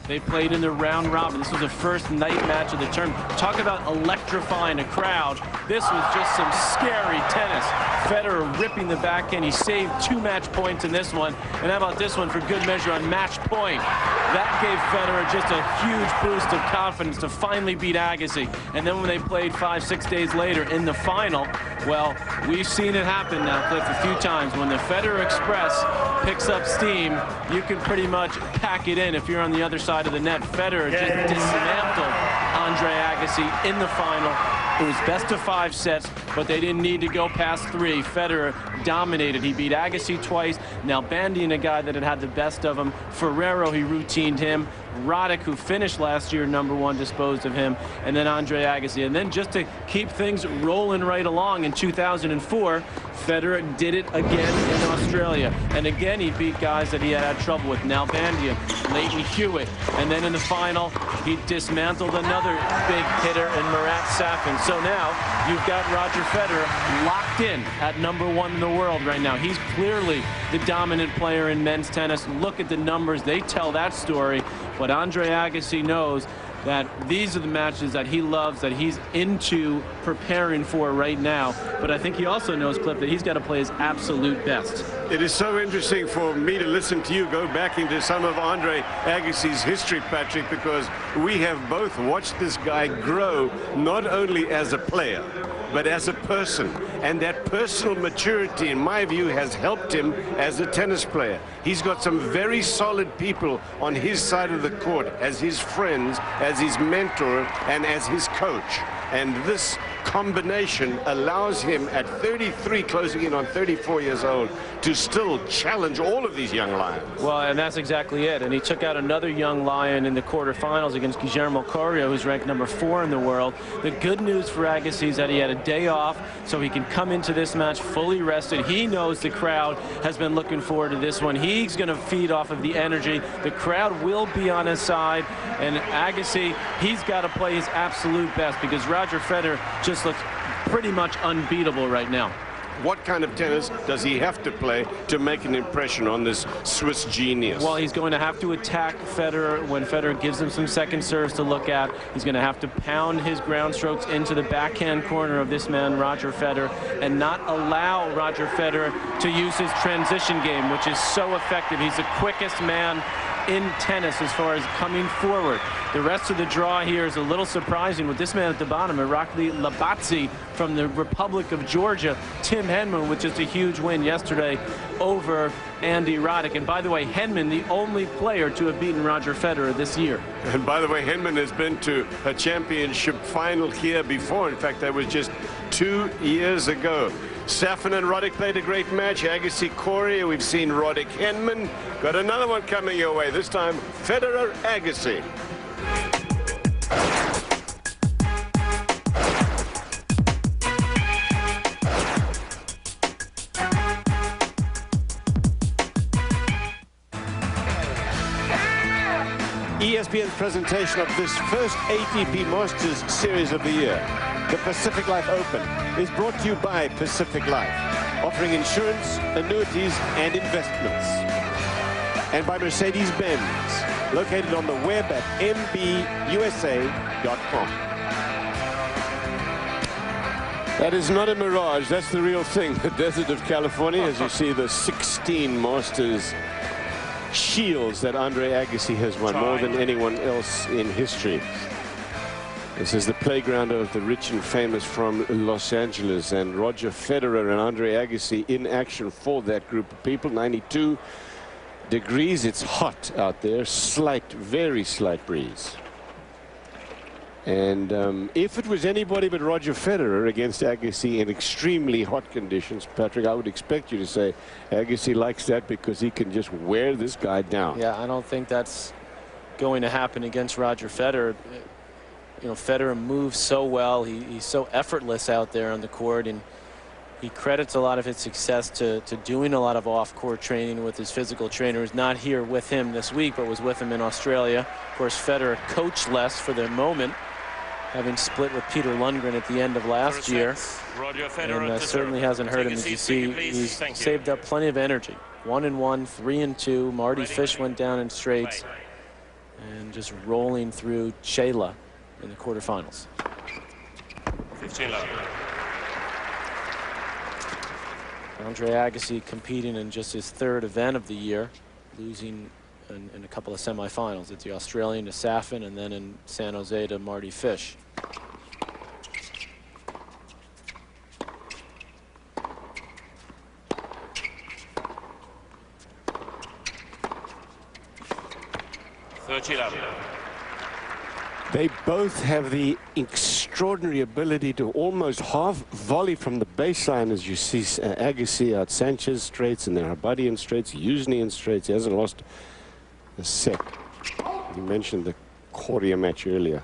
They played in the round robin. This was the first night match of the tournament. Talk about electrifying a crowd. This was just some scary tennis. Federer ripping the backhand. He saved 2 match points in this one. And how about this one for good measure on match point? That gave Federer just a huge boost of confidence to finally beat Agassi. And then when they played 5-6 days later in the final, well, we've seen it happen now, Cliff, a few times. When the Federer Express picks up steam, you can pretty much pack it in if you're on the other side of the net. Federer just dismantled Andre Agassi in the final. It was best of 5 sets, but they didn't need to go past 3. Federer dominated. He beat Agassi twice. Now Bandian, a guy that had the best of him. Ferrero, he routined him. Roddick, who finished last year #1, disposed of him. And then Andre Agassi. And then just to keep things rolling right along in 2004, Federer did it again in Australia. And again, he beat guys that he had trouble with. Now Bandian, Leighton Hewitt. And then in the final, he dismantled another big hitter in Marat Safin. So now you've got Roger Federer locked in at #1 in the world right now. He's clearly the dominant player in men's tennis. Look at the numbers. They tell that story. But Andre Agassi knows that these are the matches that he loves, that he's into preparing for right now. But I think he also knows, Cliff, that he's got to play his absolute best. It is so interesting for me to listen to you go back into some of Andre Agassi's history, Patrick, because we have both watched this guy grow not only as a player, but as a person. And that personal maturity, in my view, has helped him as a tennis player. He's got some very solid people on his side of the court as his friends, as his mentor, and as his coach. And this combination allows him at 33, closing in on 34 years old, to still challenge all of these young lions. Well, and that's exactly it. And he took out another young lion in the quarterfinals against Guillermo Coria, who's ranked #4 in the world. The good news for Agassi is that he had a day off, so he can come into this match fully rested. He knows the crowd has been looking forward to this one. He's going to feed off of the energy. The crowd will be on his side. And Agassi, he's got to play his absolute best, because Roger Federer just looks pretty much unbeatable right now. What kind of tennis does he have to play to make an impression on this Swiss genius? Well, he's going to have to attack Federer when Federer gives him some second serves to look at. He's going to have to pound his ground strokes into the backhand corner of this man, Roger Federer, and not allow Roger Federer to use his transition game, which is so effective. He's the quickest man in tennis as far as coming forward. The rest of the draw here is a little surprising with this man at the bottom, Irakli Labatzi from the Republic of Georgia. Tim Henman with just a huge win yesterday over Andy Roddick. And by the way, Henman, the only player to have beaten Roger Federer this year. And by the way, Henman has been to a championship final here before. In fact, that was just 2 years ago. Safin and Roddick played a great match. Agassi, Coria, we've seen Roddick, Henman. Got another one coming your way, this time Federer, Agassi. ESPN's presentation of this first ATP Masters Series of the year, the Pacific Life Open, is brought to you by Pacific Life, offering insurance, annuities, and investments. And by Mercedes-Benz, located on the web at mbusa.com. That is not a mirage, that's the real thing. The desert of California, as you see the 16 Masters shields that Andre Agassi has won, more than anyone else in history. This is the playground of the rich and famous from Los Angeles, and Roger Federer and Andre Agassi in action for that group of people. 92 degrees, it's hot out there, slight, very slight breeze. And if it was anybody but Roger Federer against Agassi in extremely hot conditions, Patrick, I would expect you to say Agassi likes that because he can just wear this guy down. Yeah, I don't think that's going to happen against Roger Federer. You know, Federer moves so well. He's so effortless out there on the court, and he credits a lot of his success to doing a lot of off-court training with his physical trainer, who's not here with him this week, but was with him in Australia. Of course, Federer coachless for the moment, having split with Peter Lundgren at the end of last year. And certainly hasn't hurt him. As you see, he's saved up plenty of energy. 1-1, 3-2. Marty Fish went down in straights. And and just rolling through Shayla in the quarterfinals. 15-love. Andre Agassi competing in just his third event of the year, losing in a couple of semifinals. It's the Australian to Safin, and then in San Jose to Marty Fish. They both have the extraordinary ability to almost half volley from the baseline, as you see Agassi out Sanchez straights and then Abadian straights, Yuzhny straights. He hasn't lost a set. You mentioned the Korea match earlier.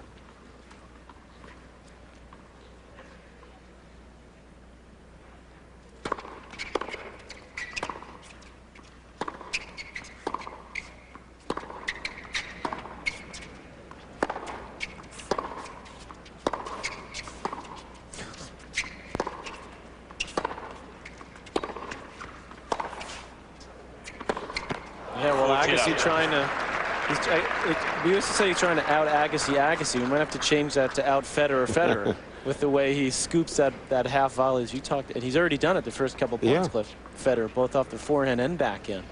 We used to say he's trying to out Agassi. We might have to change that to out Federer with the way he scoops that half volley as you talked. And he's already done it the first couple points, Cliff. Federer, both off the forehand and backhand,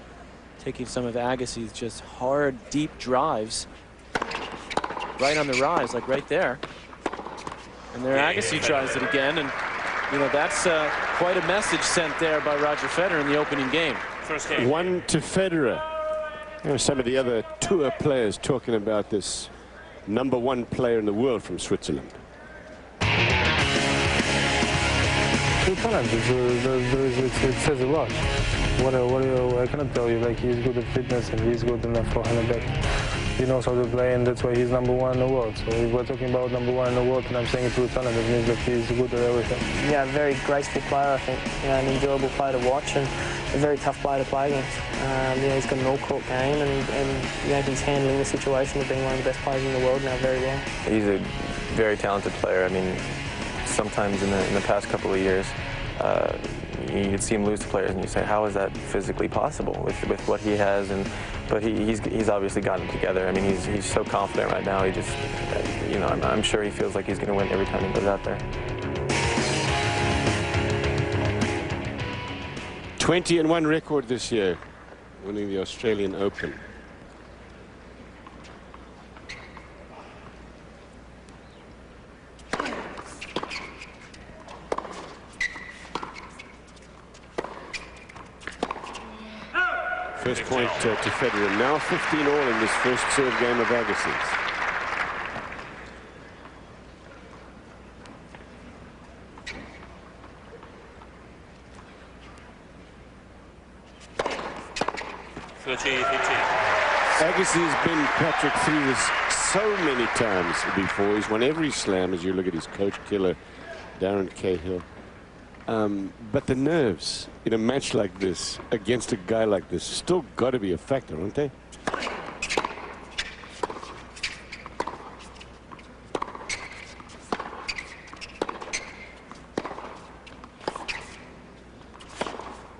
taking some of Agassi's just hard, deep drives right on the rise, like right there. And there Agassi tries it again, and you know that's quite a message sent there by Roger Federer in the opening game. First game. 1 to Federer. There are some of the other tour players talking about this #1 player in the world from Switzerland. True talent. It says a lot. I cannot tell you. Like, he's good at fitness and he's good enough for hand back. He knows how to play, and that's why he's #1 in the world. So if we're talking about #1 in the world, and I'm saying true talent, it means that he's good at everything. Yeah, a very graceful player, I think. You know, an enjoyable player to watch and a very tough player to play against. You know, he's got an all-court game, and you know, he's handling the situation of being one of the best players in the world now very well. He's a very talented player. I mean, sometimes in the past couple of years, you'd see him lose to players, and you say, how is that physically possible with what he has? But he's obviously gotten it together. I mean, he's so confident right now. He just, you know, I'm sure he feels like he's going to win every time he goes out there. 20-1 record this year, winning the Australian Open. First point to Federer. Now 15 all in this first serve game of Agassi's. Agassi has been, Patrick, through this so many times before. He's won every slam, as you look at his coach killer, Darren Cahill. But the nerves in a match like this against a guy like this still got to be a factor, aren't they?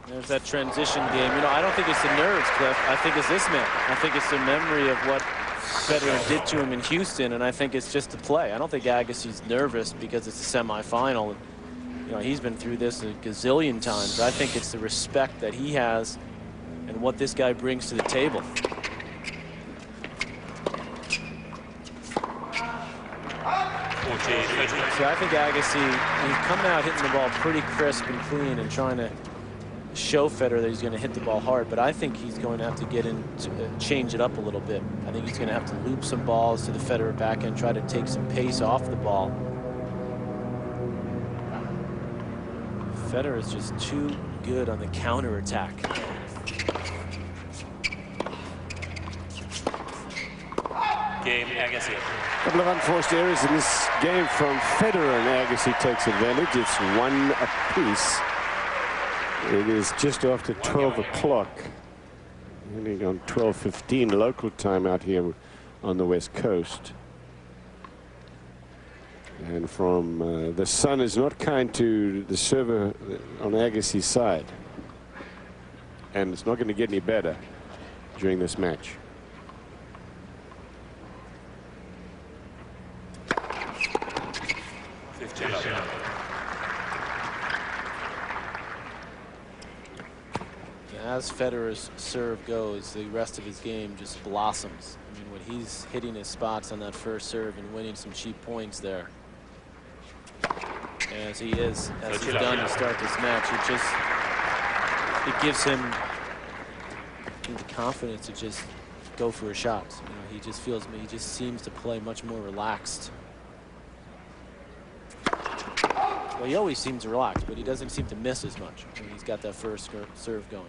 There's that transition game. You know, I don't think it's the nerves, Cliff. I think it's this man. I think it's the memory of what Federer did to him in Houston, and I think it's just the play. I don't think Agassi's nervous because it's a semifinal. You know, he's been through this a gazillion times. I think it's the respect that he has and what this guy brings to the table. So I think Agassi, he's coming out hitting the ball pretty crisp and clean and trying to show Federer that he's going to hit the ball hard, but I think he's going to have to get in to change it up a little bit. I think he's going to have to loop some balls to the Federer backhand, try to take some pace off the ball. Federer is just too good on the counter attack. Game, Agassi. A couple of unforced errors in this game from Federer, and Agassi takes advantage. It's 1 apiece. It is just after 12 o'clock. Only on 12:15 local time out here on the West Coast. And from the sun is not kind to the server on Agassi's side. And it's not going to get any better during this match. 15 love. As Federer's serve goes, the rest of his game just blossoms. I mean, when he's hitting his spots on that first serve and winning some cheap points there, as he is, as he's done to start this match, it gives him the confidence to just go for his shots. You know, he just seems to play much more relaxed. Well, he always seems relaxed, but he doesn't seem to miss as much when he's got that first serve going.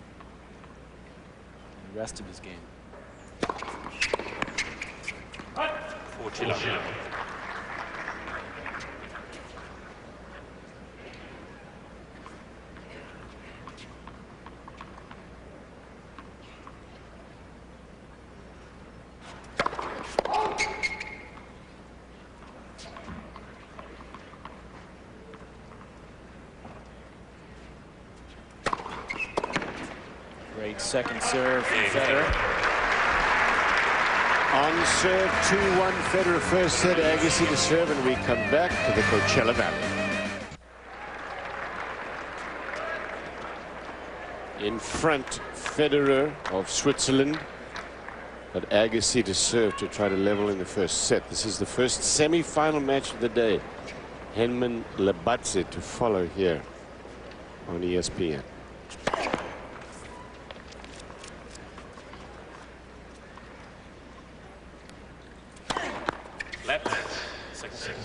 And the rest of his game. 14 love. Great second serve from Federer. On serve, 2-1 Federer first set, Agassi to serve, and we come back to the Coachella Valley. In front, Federer of Switzerland, but Agassi to serve to try to level in the first set. This is the first semi-final match of the day. Henman Labatze to follow here on ESPN. Left. Second serve.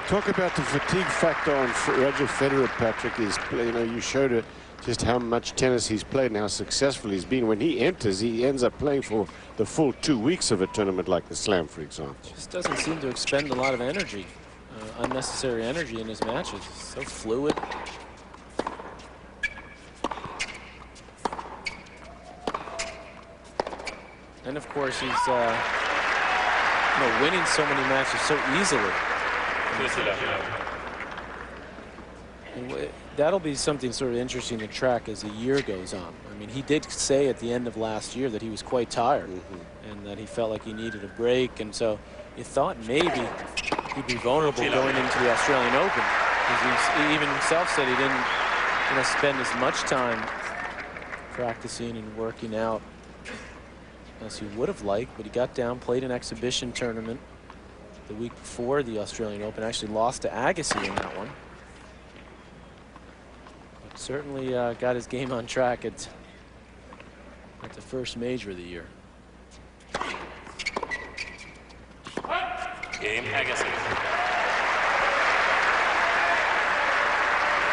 Talk about the fatigue factor on Roger Federer, Patrick. Is, you know, you showed it just how much tennis he's played and how successful he's been. When he enters, he ends up playing for the full 2 weeks of a tournament like the Slam, for example. Just doesn't seem to expend a lot of energy, unnecessary energy in his matches. So fluid. And of course, he's winning so many matches so easily. And that'll be something sort of interesting to track as the year goes on. I mean, he did say at the end of last year that he was quite tired and that he felt like he needed a break. And so you thought maybe he'd be vulnerable going into the Australian Open. He even himself said he didn't spend as much time practicing and working out as he would have liked, but he got down, played an exhibition tournament the week before the Australian Open, actually lost to Agassi in that one. But certainly got his game on track at the first major of the year. Game Agassi.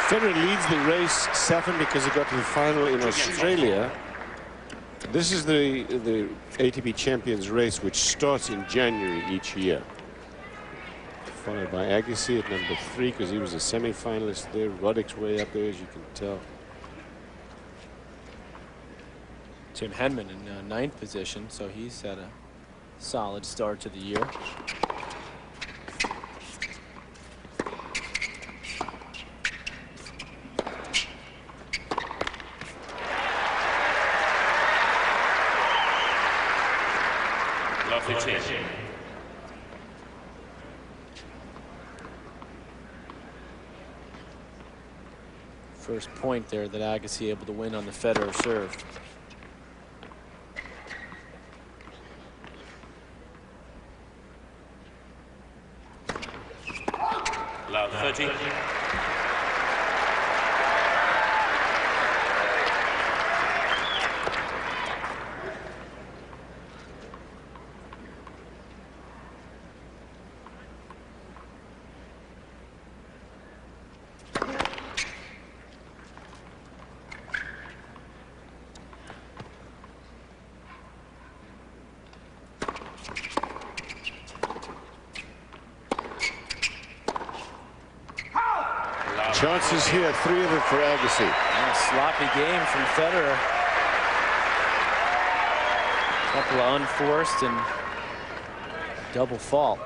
Federer leads the race, Safin, because he got to the final in Australia. This is the ATP Champions race, which starts in January each year. Followed by Agassi at number 3, because he was a semi-finalist there. Roddick's way up there, as you can tell. Tim Henman in 9th position, so he's had a solid start to the year. Lovely change. First point there that Agassi able to win on the Federer serve. Love 30. Chances here, 3 of them for Agassi. A sloppy game from Federer. Couple of unforced and double fault.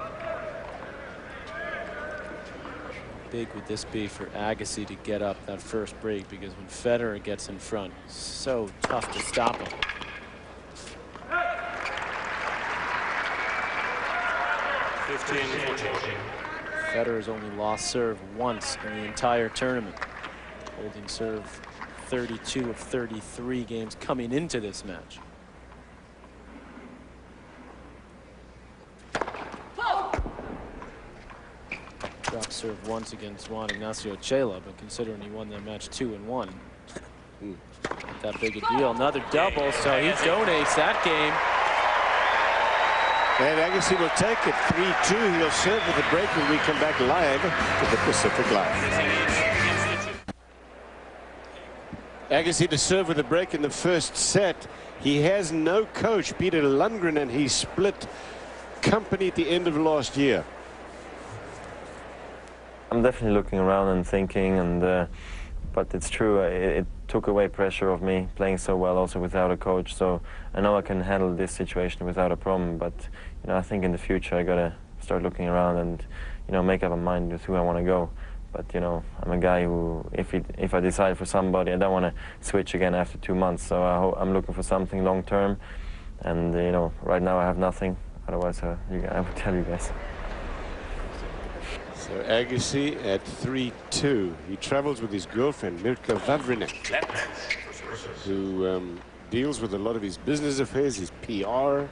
big would this be for Agassi to get up that first break? Because when Federer gets in front, so tough to stop him. 15-14. Federer's only lost serve once in the entire tournament, holding serve 32 of 33 games coming into this match. Drop serve once against Juan Ignacio Chela, but considering he won that match 2-1, not that big a deal. Another double, so he donates that game. And Agassi will take it 3-2. He'll serve with a break when we come back live to the Pacific Live. Agassi to serve with a break in the first set. He has no coach, Peter Lundgren, and he split company at the end of last year. I'm definitely looking around and thinking, and but it's true, it took away pressure of me playing so well also without a coach. So I know I can handle this situation without a problem, but you know, I think in the future I gotta start looking around and, you know, make up my mind with who I want to go. But you know, I'm a guy who, if I decide for somebody, I don't want to switch again after 2 months. So I'm looking for something long term, and you know, right now I have nothing. Otherwise, I would tell you guys. So Agassi at 3-2. He travels with his girlfriend, Mirka Vavrinek, who deals with a lot of his business affairs, his PR.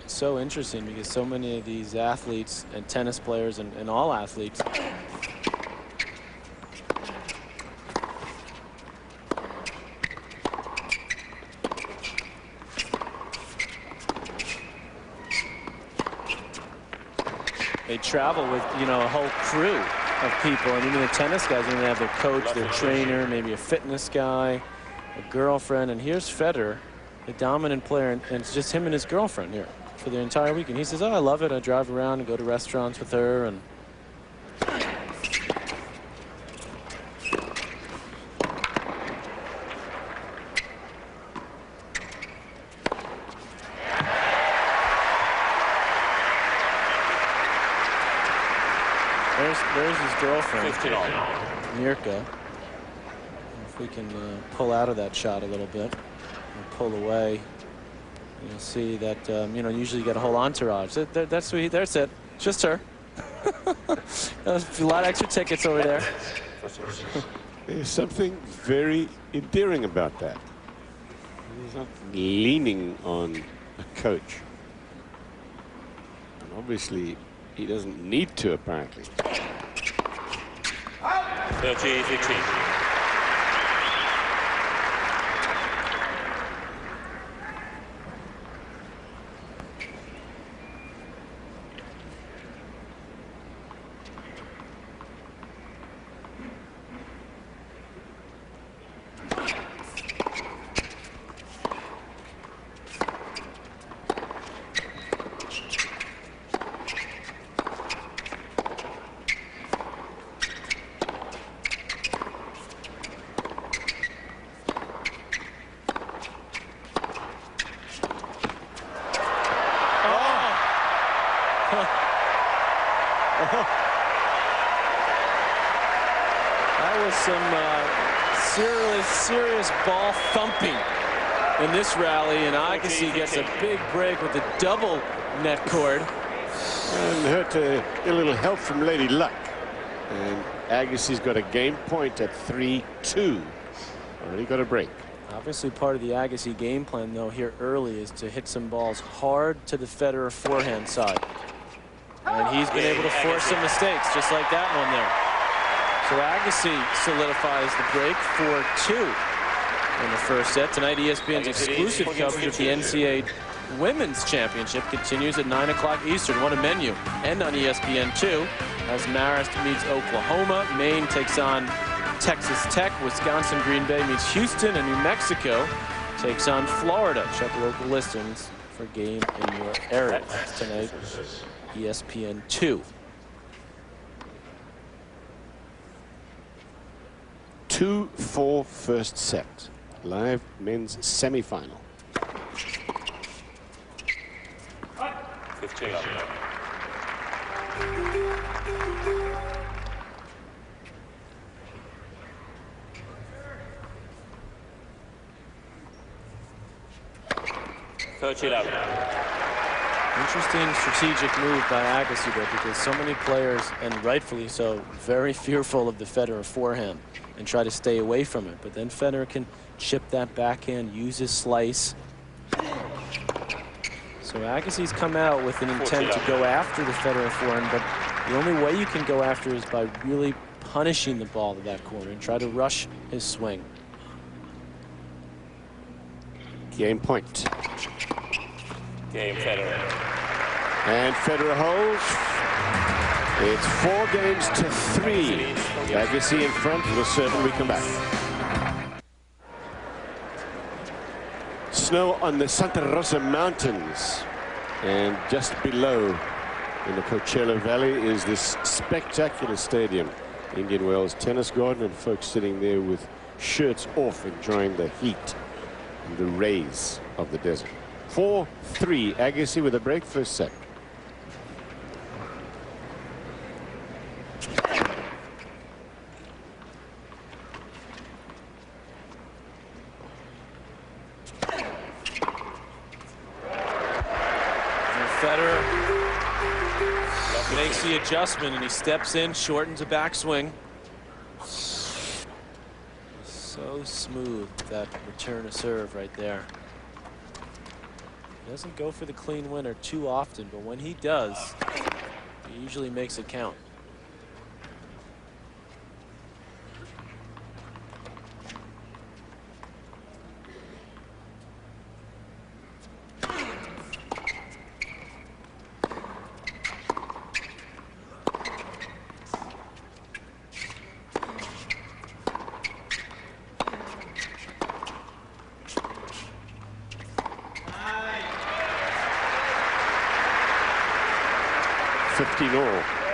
It's so interesting because so many of these athletes and tennis players and all athletes they travel with, you know, a whole crew of people, and even the tennis guys, and they have their coach, their trainer, maybe a fitness guy, a girlfriend. And here's Federer, the dominant player, and it's just him and his girlfriend here for the entire weekend. He says, oh, I love it. I drive around and go to restaurants with her. And there's his girlfriend, Mirka. If we can pull out of that shot a little bit and pull away, you'll see that you know, usually you get a whole entourage. That's sweet. There's it. Just her. There's a lot of extra tickets over there. There's something very endearing about that. He's not leaning on a coach. And obviously, he doesn't need to, apparently. 30-15. That was some serious ball thumping in this rally, and Agassi gets a big break with the double net cord. And hurt a little help from Lady Luck. And Agassi's got a game point at 3-2. Already got a break. Obviously part of the Agassi game plan, though, here early is to hit some balls hard to the Federer forehand side. And he's been able to force some mistakes, just like that one there. So Agassi solidifies the break 4-2 in the first set. Tonight, ESPN's exclusive coverage of the NCAA Women's Championship continues at 9 o'clock Eastern. What a menu. And on ESPN2, as Marist meets Oklahoma, Maine takes on Texas Tech, Wisconsin Green Bay meets Houston, and New Mexico takes on Florida. Check local listings for game in your area. That's tonight, ESPN2. 2-4 first set. Live men's semifinal. 15. 30-11. Interesting strategic move by Agassi there, because so many players, and rightfully so, very fearful of the Federer forehand and try to stay away from it. But then Federer can chip that backhand, use his slice. So Agassi's come out with an intent to go after the Federer forehand, but the only way you can go after is by really punishing the ball to that corner and try to rush his swing. Game point. Game Federer. And Federer holds. It's 4 games to 3. Agassi in front. We'll serve when we come back. Snow on the Santa Rosa Mountains, and just below in the Coachella Valley is this spectacular stadium, Indian Wells Tennis Garden, and folks sitting there with shirts off enjoying the heat and the rays of the desert. 4-3, Agassi with a break, first set. Federer makes the adjustment and he steps in, shortens a backswing. So smooth, that return of serve right there. He doesn't go for the clean winner too often, but when he does, he usually makes it count.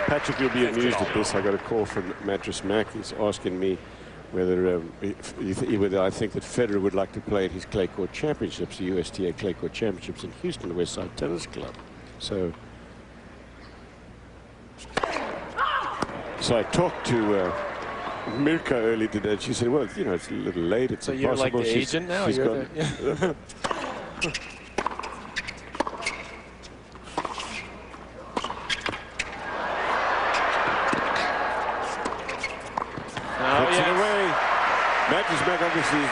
Patrick, you'll be amused at this. I got a call from Mattress Mac. He's asking me whether whether I think that Federer would like to play at his clay court championships, the USTA clay court championships in Houston, the Westside Tennis Club. So I talked to Mirka early today, and she said, "Well, you know, it's a little late. It's so impossible." You're like the agent now. You're the, Mattress Mac obviously is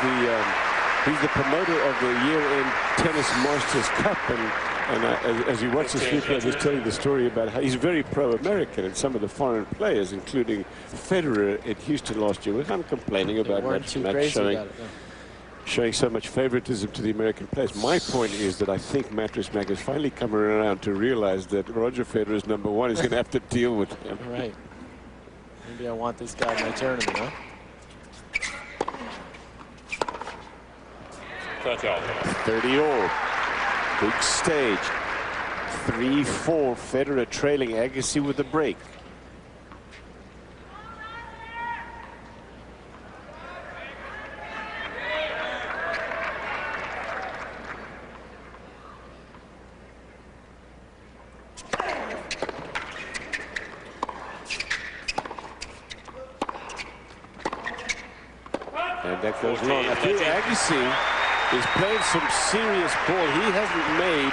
he's the promoter of the year-end Tennis Masters Cup, and as you watch this video, I was telling the story about how he's very pro-American, and some of the foreign players, including Federer at Houston last year, were kind of complaining about Mattress Mac showing so much favoritism to the American players. My point is that I think Mattress Mac has finally come around to realize that Roger Federer is #1. He's going to have to deal with him. Right. Maybe I want this guy in my tournament, huh? 30-all. Big stage. 3-4. Federer trailing Agassi with the break. And that goes long. I think Agassi is playing some serious ball. He hasn't made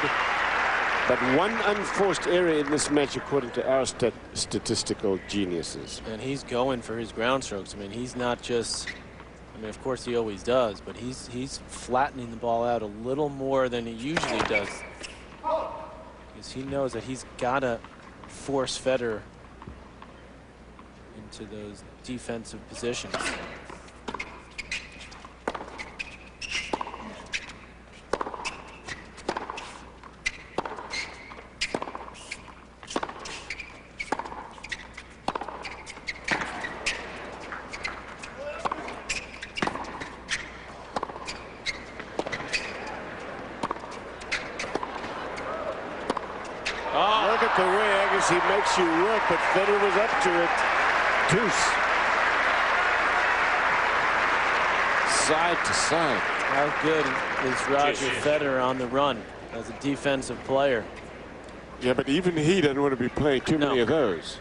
but one unforced error in this match, according to our statistical geniuses. And he's going for his ground strokes. I mean, he's not just, I mean, of course he always does, but he's flattening the ball out a little more than he usually does, because he knows that he's got to force Federer into those defensive positions. Look at the way Agassi makes you work, but Federer was up to it. Deuce. Side to side. How good is Roger Federer on the run as a defensive player? Yeah, but even he doesn't want to be playing too many of those.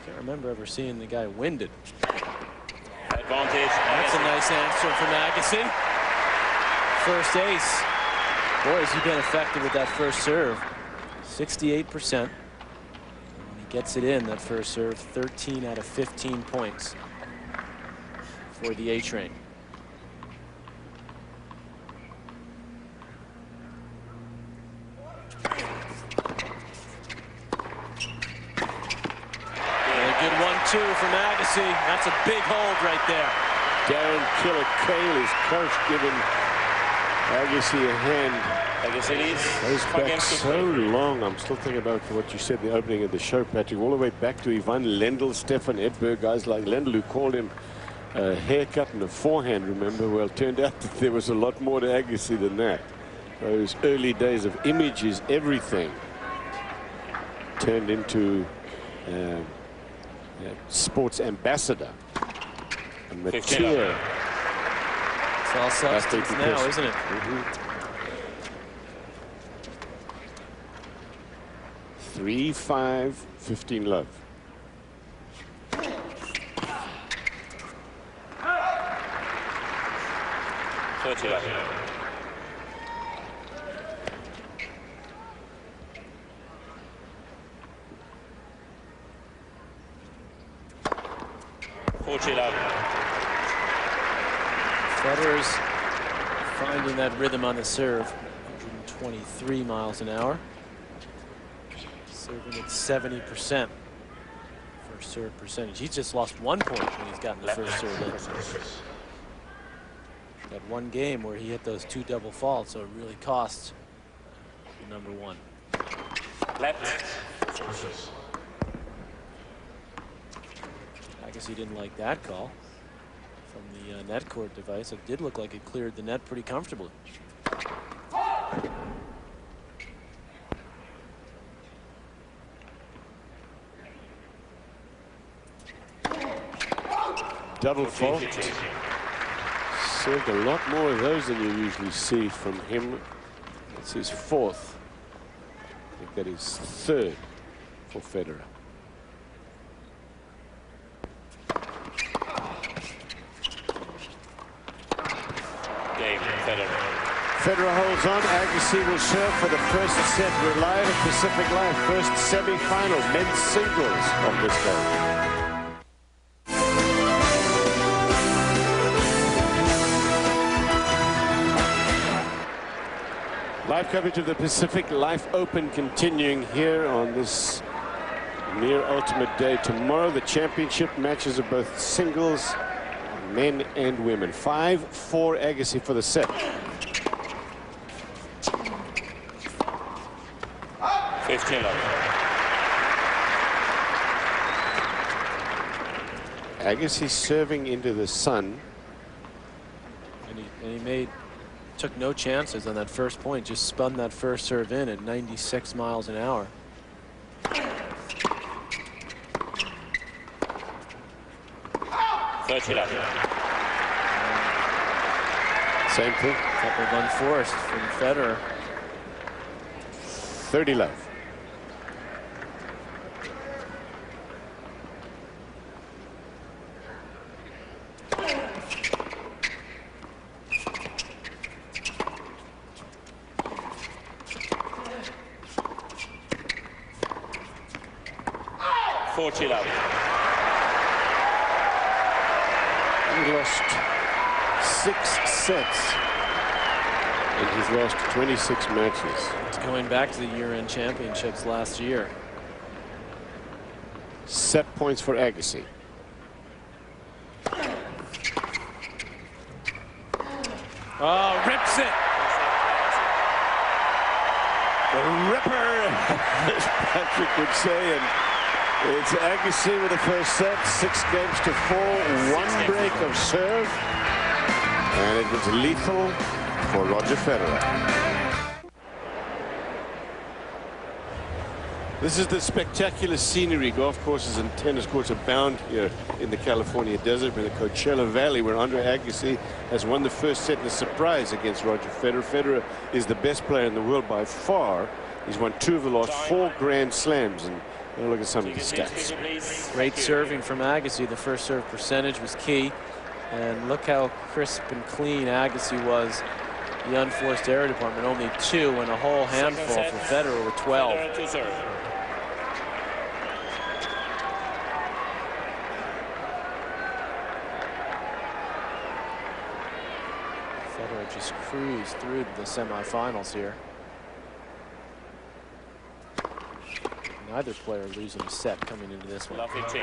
Can't remember ever seeing the guy winded. Advantage. That's a nice answer from Agassi. First ace. Boy, has he been effective with that first serve. 68%. When he gets it in, that first serve, 13 out of 15 points for the A-Train. Good 1-2 from Agassi. That's a big hold right there. Darren Killer-Cale, his coach, giving Agassi a hand. Agassi leads. Goes back so long. I'm still thinking about what you said in the opening of the show, Patrick. All the way back to Ivan Lendl, Stefan Edberg, guys like Lendl who called him a haircut and a forehand, remember? Well, it turned out that there was a lot more to Agassi than that. Those early days of image is everything turned into sports ambassador. And mature. It's all substance now, isn't it? 3-5, 15 love. Federer's finding that rhythm on the serve. 123 miles an hour. Serving at 70%. First serve percentage. He's just lost 1 point when he's gotten the first serve in. That one game where he hit those 2 double faults, so it really costs the number 1. Left. I guess he didn't like that call from the net court device. It did look like it cleared the net pretty comfortably. Double fault. Served a lot more of those than you usually see from him. It's his 4th. I think that is 3rd for Federer. Federer holds on. Agassi will serve for the first set. We're live at Pacific Life. First semi-final, men's singles of this day. Live coverage of the Pacific Life Open continuing here on this near ultimate day. Tomorrow, the championship matches of both singles, men and women. 5-4 Agassi for the set. Agassi serving into the sun. And he took no chances on that first point. Just spun that first serve in at 96 miles an hour. Same thing. Couple of unforced from Federer. 30 love. He lost 6 sets and he's lost 26 matches. It's going back to the year-end championships last year. Set points for Agassi. Oh, rips it. The ripper, as Patrick would say, and it's Agassi with the first set, 6 games to 4, 1 break of serve, and it was lethal for Roger Federer. This is the spectacular scenery. Golf courses and tennis courts abound here in the California desert, in the Coachella Valley, where Andre Agassi has won the first set in a surprise against Roger Federer. Federer is the best player in the world by far. He's won 2 of the last 4 Grand Slams, and look at some of the stats. Great serving from Agassi. The first serve percentage was key. And look how crisp and clean Agassi was. The unforced error department, only 2 and a whole handful for Federer with 12. Federer to serve. Federer just cruised through the semifinals here. Neither player losing a set coming into this one. Love 15.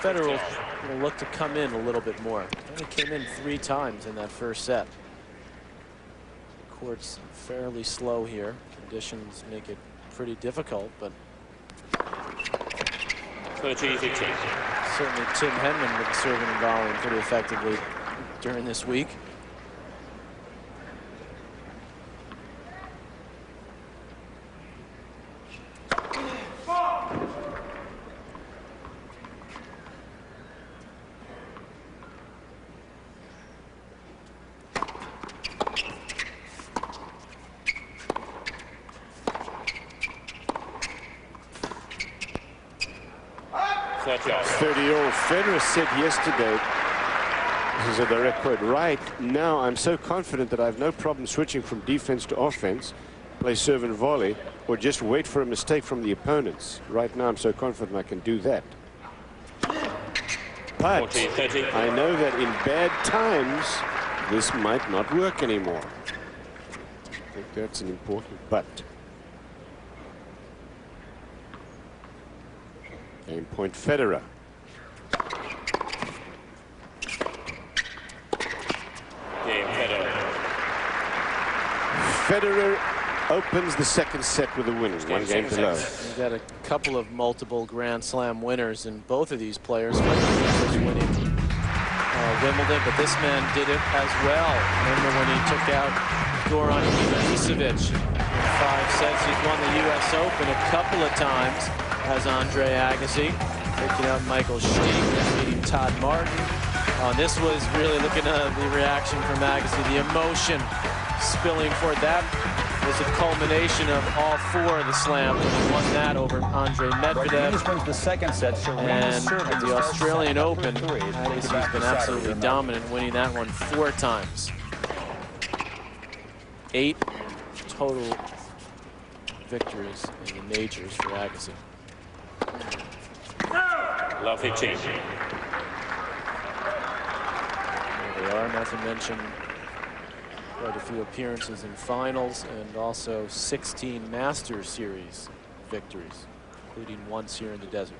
Federer will look to come in a little bit more. He only came in 3 times in that first set. The court's fairly slow here. Conditions make it pretty difficult, but 13-15. Certainly Tim Henman with the serving and volleying pretty effectively during this week. Federer said yesterday, this is a direct quote, right now I'm so confident that I have no problem switching from defense to offense, play serve and volley, or just wait for a mistake from the opponents. Right now I'm so confident I can do that. But 14-13. I know that in bad times this might not work anymore. I think that's an important but. Game point Federer. Game Federer. Federer opens the second set with a win. 1 game to love. We've got a couple of multiple Grand Slam winners in both of these players. Federer was winning Wimbledon, but this man did it as well. Remember when he took out Goran Ivanisevic in 5 sets? He's won the U.S. Open a couple of times as Andre Agassi, taking out Michael Stieck, beating Todd Martin. This was really looking at the reaction from Agassi, the emotion spilling forth. That was a culmination of all 4 of the slams. He won that over Andre Medvedev. Wins the second set. And at the Australian Open, Agassi's been absolutely dominant, winning that one 4 times. 8 total victories in the majors for Agassi. Love 15. There they are, not to mention quite a few appearances in finals and also 16 Masters Series victories, including once here in the desert.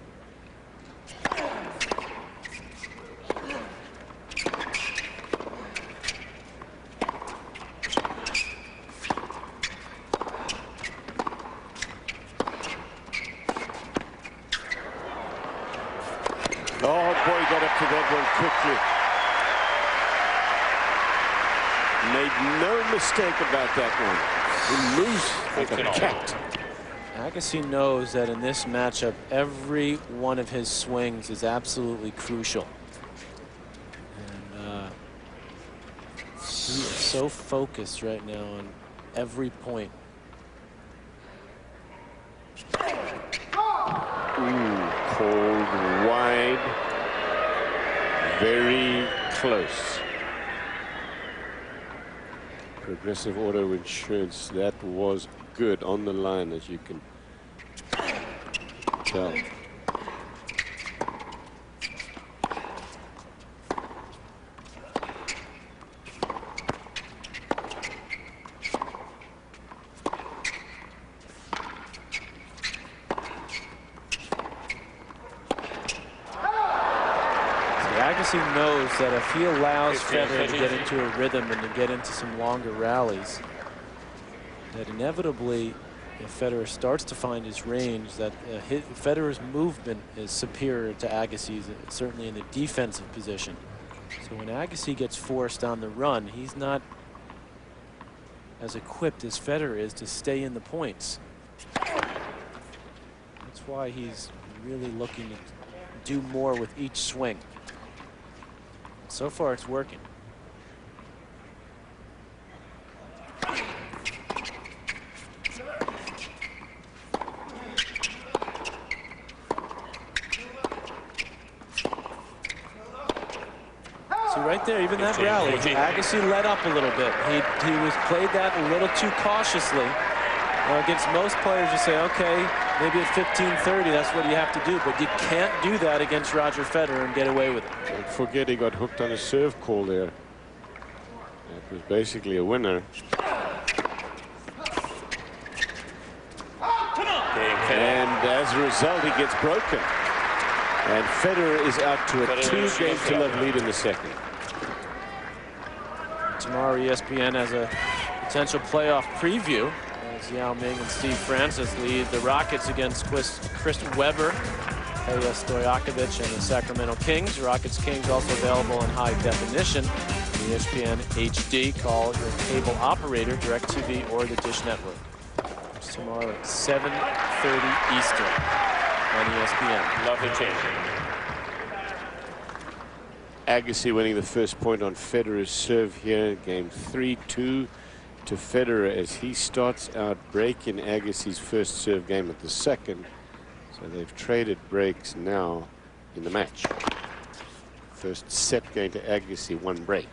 Oh boy, got up to that one quickly. Made no mistake about that one. He moves like a cat. Agassi knows that in this matchup, every one of his swings is absolutely crucial. And he is so focused right now on every point. Cold, wide, very close. Progressive Auto Insurance, that was good on the line, as you can tell. Agassi knows that if he allows Federer to get into a rhythm and to get into some longer rallies, that inevitably, if Federer starts to find his range, that Federer's movement is superior to Agassi's, certainly in the defensive position. So when Agassi gets forced on the run, he's not as equipped as Federer is to stay in the points. That's why he's really looking to do more with each swing. So far, it's working. See, right there, even that rally, Agassi let up a little bit. He played that a little too cautiously. Against most players, you say, okay, maybe at 15-30, that's what you have to do. But you can't do that against Roger Federer and get away with it. Don't forget he got hooked on a serve call there. That was basically a winner. And as a result, he gets broken. And Federer is out to a 2-game-to-love lead in the second. Tomorrow, ESPN has a potential playoff preview as Yao Ming and Steve Francis lead the Rockets against Chris Webber, Ilya Stojakovic, and the Sacramento Kings. Rockets Kings also available in high definition. ESPN HD. Call your cable operator, DirecTV, or the Dish Network. It's tomorrow at 7:30 Eastern on ESPN. Lovely change. Agassi winning the first point on Federer's serve here. Game 3-2 to Federer as he starts out breaking Agassi's first serve game at the second. So they've traded breaks now in the match. First set going to Agassi, 1 break.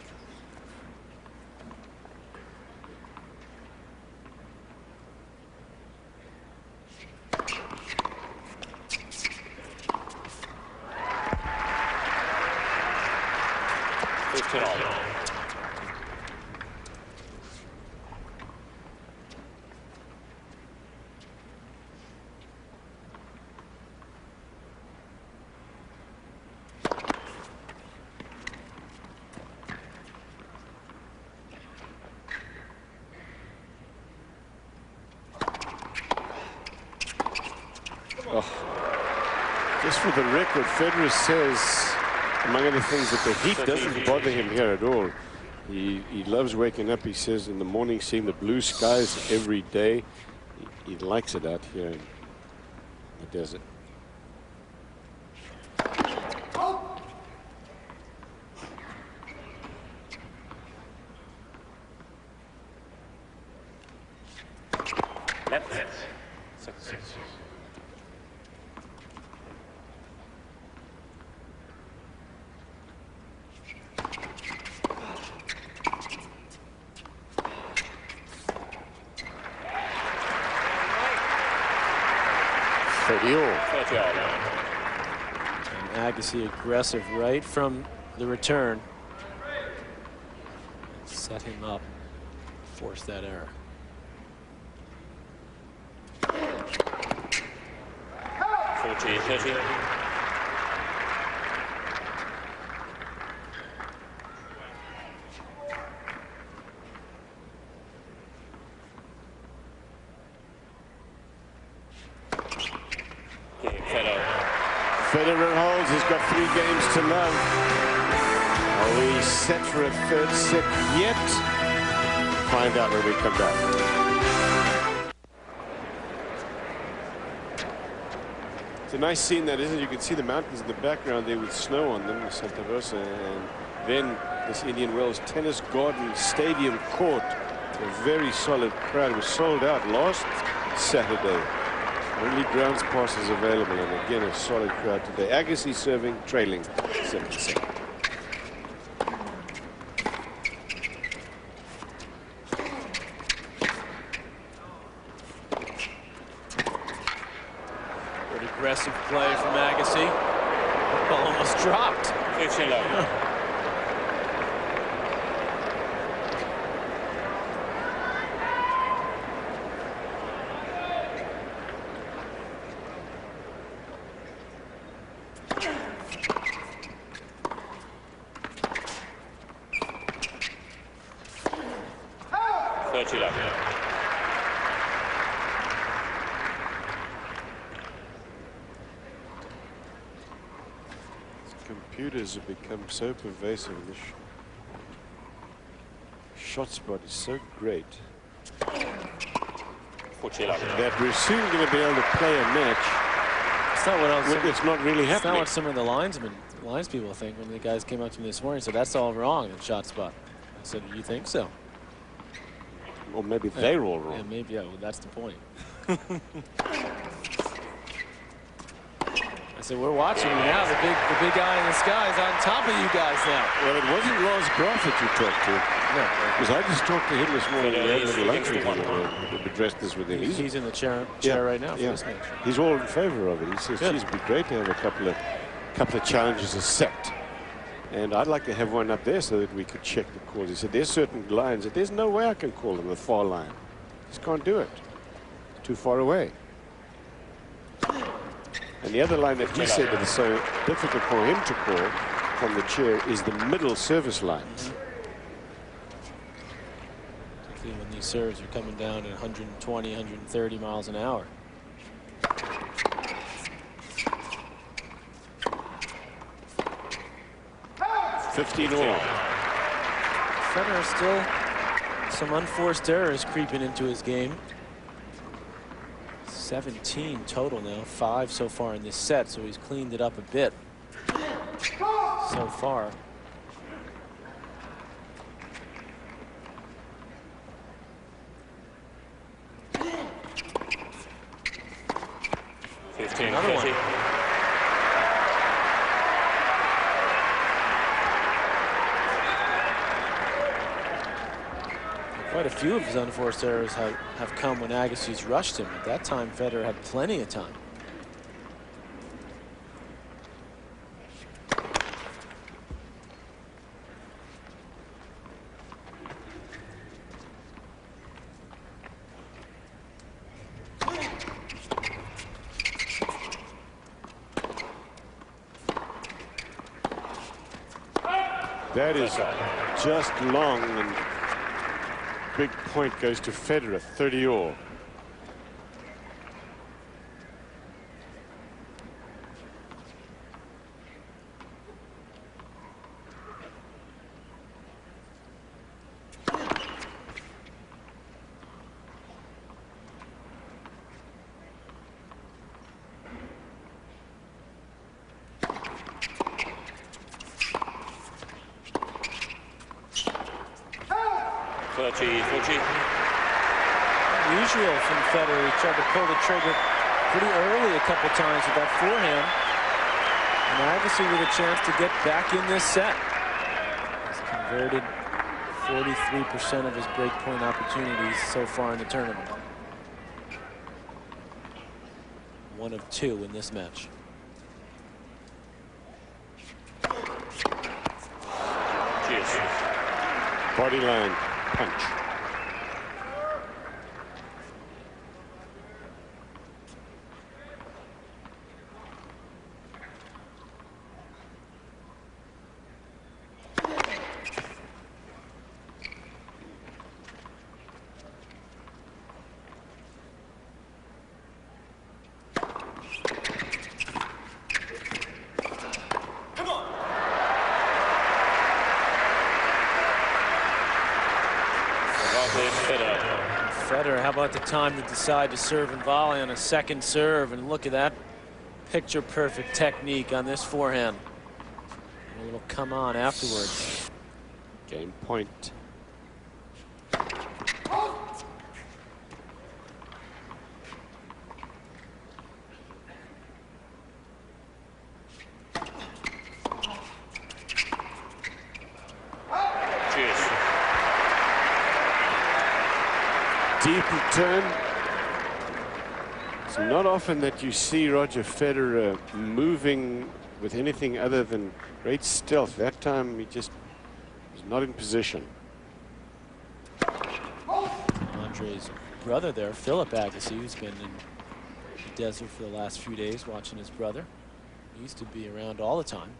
Just for the record, Federer says, among other things, that the heat doesn't bother him here at all. He loves waking up, he says, in the morning, seeing the blue skies every day. He likes it out here in the desert. And Agassi aggressive right from the return. Set him up, force that error. Federer holds. He's got 3 games to love. Are we set for a third set yet? Find out when we come back. It's a nice scene, that isn't it? You can see the mountains in the background there with snow on them, Santa Rosa, and then this Indian Wells Tennis Garden Stadium court. A very solid crowd. It was sold out last Saturday. Only grounds passes available, and again a solid crowd today. Agassi serving, trailing 7-7. Good aggressive play from Agassi. Ball almost dropped. Computers have become so pervasive. This shot spot is so great that we're soon going to be able to play a match not what else. It's not really That's not happening. what some of the lines people think when the guys came up to me this morning. So that's all wrong in shot spot. I said, you think so? Or maybe they're all Yeah, wrong. maybe. Yeah, well, that's the point. I said, we're watching you now. The big guy in the sky is on top of you guys now. Well, it wasn't Lars Graf that you talked to. No, Because I just talked to him this morning. We had a little lunch with him. Federer. We addressed this with him. he's in the chair right now for this match. He's all in favor of it. He says, Good. geez, it'd be great to have a couple of challenges a set. And I'd like to have one up there so that we could check the calls. He said, there's certain lines that there's no way I can call them the far line. Just can't do it. It's too far away. And the other line that he said that is so difficult for him to call from the chair is the middle service lines. Particularly when these serves are coming down at 120, 130 miles an hour. $15 all. Federer still some unforced errors creeping into his game. 17 total now, 5 so far in this set, so he's cleaned it up a bit so far. Another one. Quite a few of his unforced errors have come when Agassi's rushed him. At that time, Federer had plenty of time. That is just long, and big point goes to Federer, 30 all. Unusual from Federer. He tried to pull the trigger pretty early a couple times with that forehand. And Agassi with a chance to get back in this set. He's converted 43% of his breakpoint opportunities so far in the tournament. 1 of 2 in this match. Cheers. Body line punch. Federer, how about the time to decide to serve and volley on a second serve, and look at that picture perfect technique on this forehand. A little come on afterwards. Game point. Deep return. It's not often that you see Roger Federer moving with anything other than great stealth. That time he just was not in position. Andre's brother there, Philip Agassi, who's been in the desert for the last few days watching his brother. He used to be around all the time.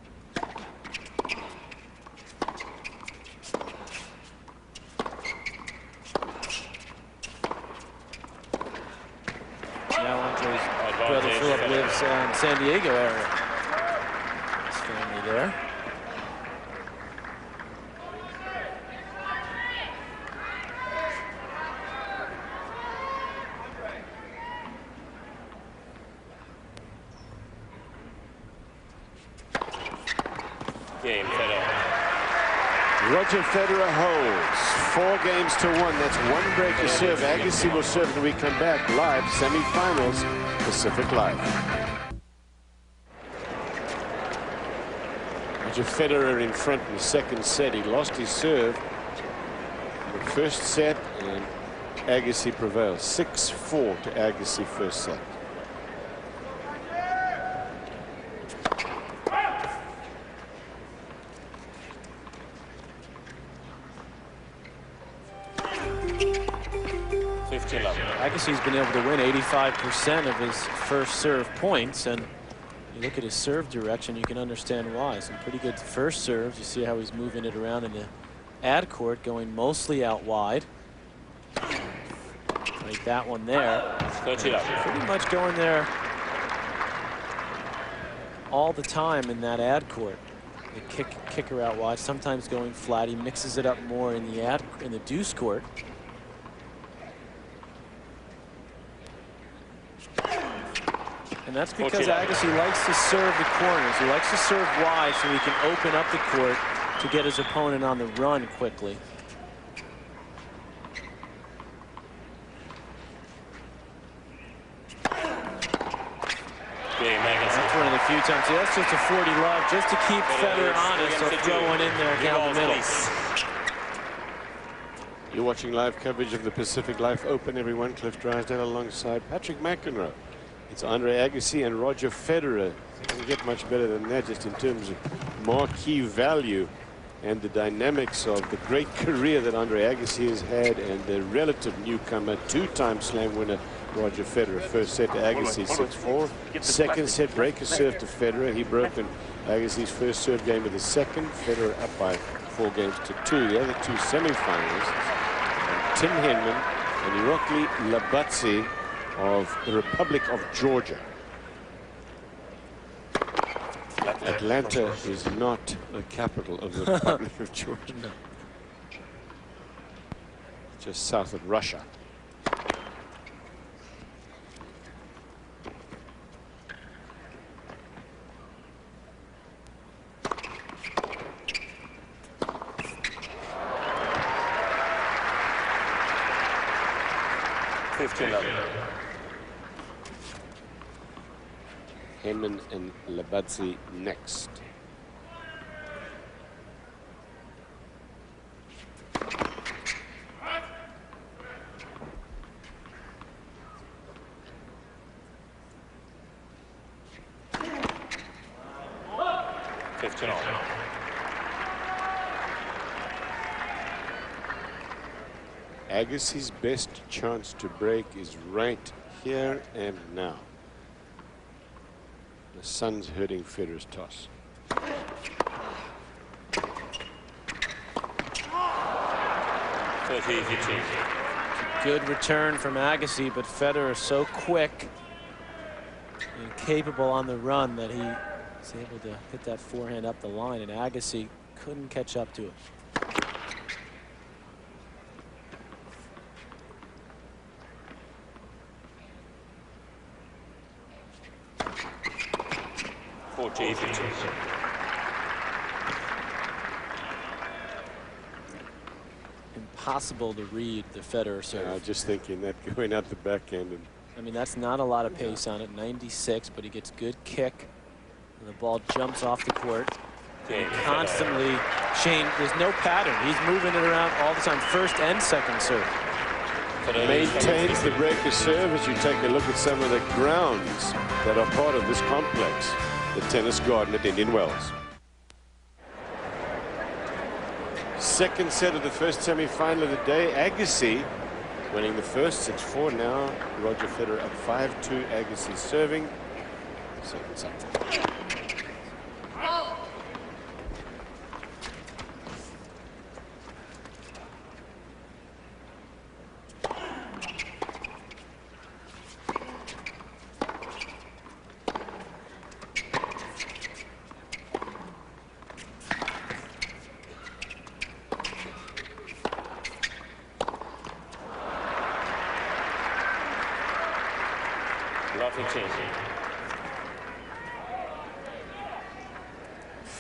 Brother Philip lives in San Diego area. His family there. Roger Federer holds 4 games to 1. That's 1 break to serve. Agassi will serve when we come back. Live semi-finals, Pacific Live. Roger Federer in front in the second set. He lost his serve in the first set, and Agassi prevails. 6-4 to Agassi first set. Agassi's been able to win 85% of his first serve points, and you look at his serve direction, you can understand why. Some pretty good first serves. You see how he's moving it around in the ad court, going mostly out wide. Like that one there. Pretty much going there all the time in that ad court. The kicker out wide, sometimes going flat. He mixes it up more in the deuce court. And that's because Agassi likes to serve the corners. He likes to serve wide so he can open up the court to get his opponent on the run quickly. That's one of the few times. That's just a 40 love, just to keep Federer honest. So throw one in there down the middle. You're watching live coverage of the Pacific Life Open, everyone. Cliff Drysdale alongside Patrick McEnroe. It's Andre Agassi and Roger Federer. It doesn't get much better than that, just in terms of marquee value and the dynamics of the great career that Andre Agassi has had, and the relative newcomer, 2-time slam winner, Roger Federer. First set to Agassi, 6-4. Second set, break a serve to Federer. He broke in Agassi's first serve game of the second. Federer up by 4 games to 2. The other 2 semifinalists, Tim Henman and Irakli Labatsi of the Republic of Georgia. Atlanta is not the capital of the Republic of Georgia. No. Just south of Russia. Henman and Labatsi next. Agassi's best chance to break is right here and now. The sun's hurting Federer's toss. Good return from Agassi, but Federer is so quick and capable on the run that he was able to hit that forehand up the line, and Agassi couldn't catch up to it. Impossible to read the Federer serve. Just thinking that going out the backhand. And I mean, that's not a lot of pace on it. 96, but he gets good kick. And the ball jumps off the court. And constantly change. There's no pattern. He's moving it around all the time, first and second serve. Maintains the breaker serve as you take a look at some of the grounds that are part of this complex. The tennis garden at Indian Wells. Second set of the first semi-final of the day. Agassi winning the first, 6-4. Now Roger Federer up 5-2. Agassi serving. Second set.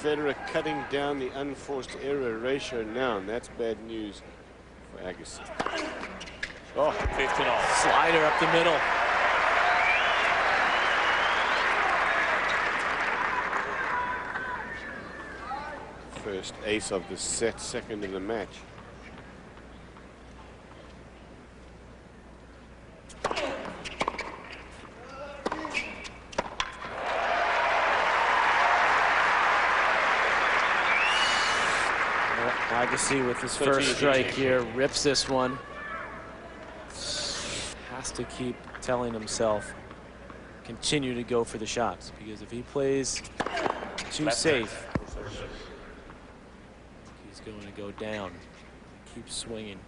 Federer cutting down the unforced error ratio now, and that's bad news for Agassi. Oh, 15-all. Slider up the middle. First ace of the set, second in the match. Agassi with his first strike here rips this one. Has to keep telling himself, continue to go for the shots, because if he plays too safe, he's going to go down. Keep swinging.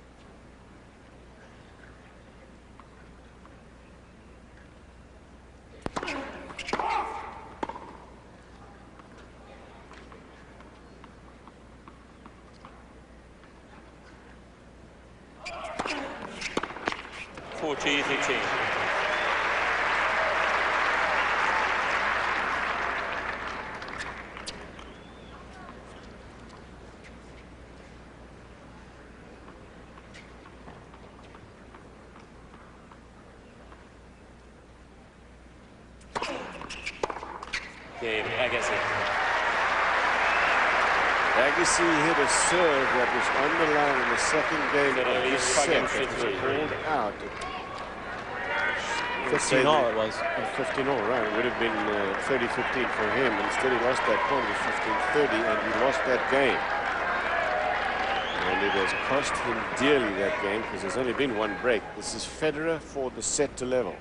Game, Agassi. Agassi hit a serve that was on the line in the second game of this set. It was pulled out. 15-all it was. 15-all, right. It would have been 30-15 for him. Instead, he lost that point with 15-30, and he lost that game. And it has cost him dearly, that game, because there's only been one break. This is Federer for the set to level.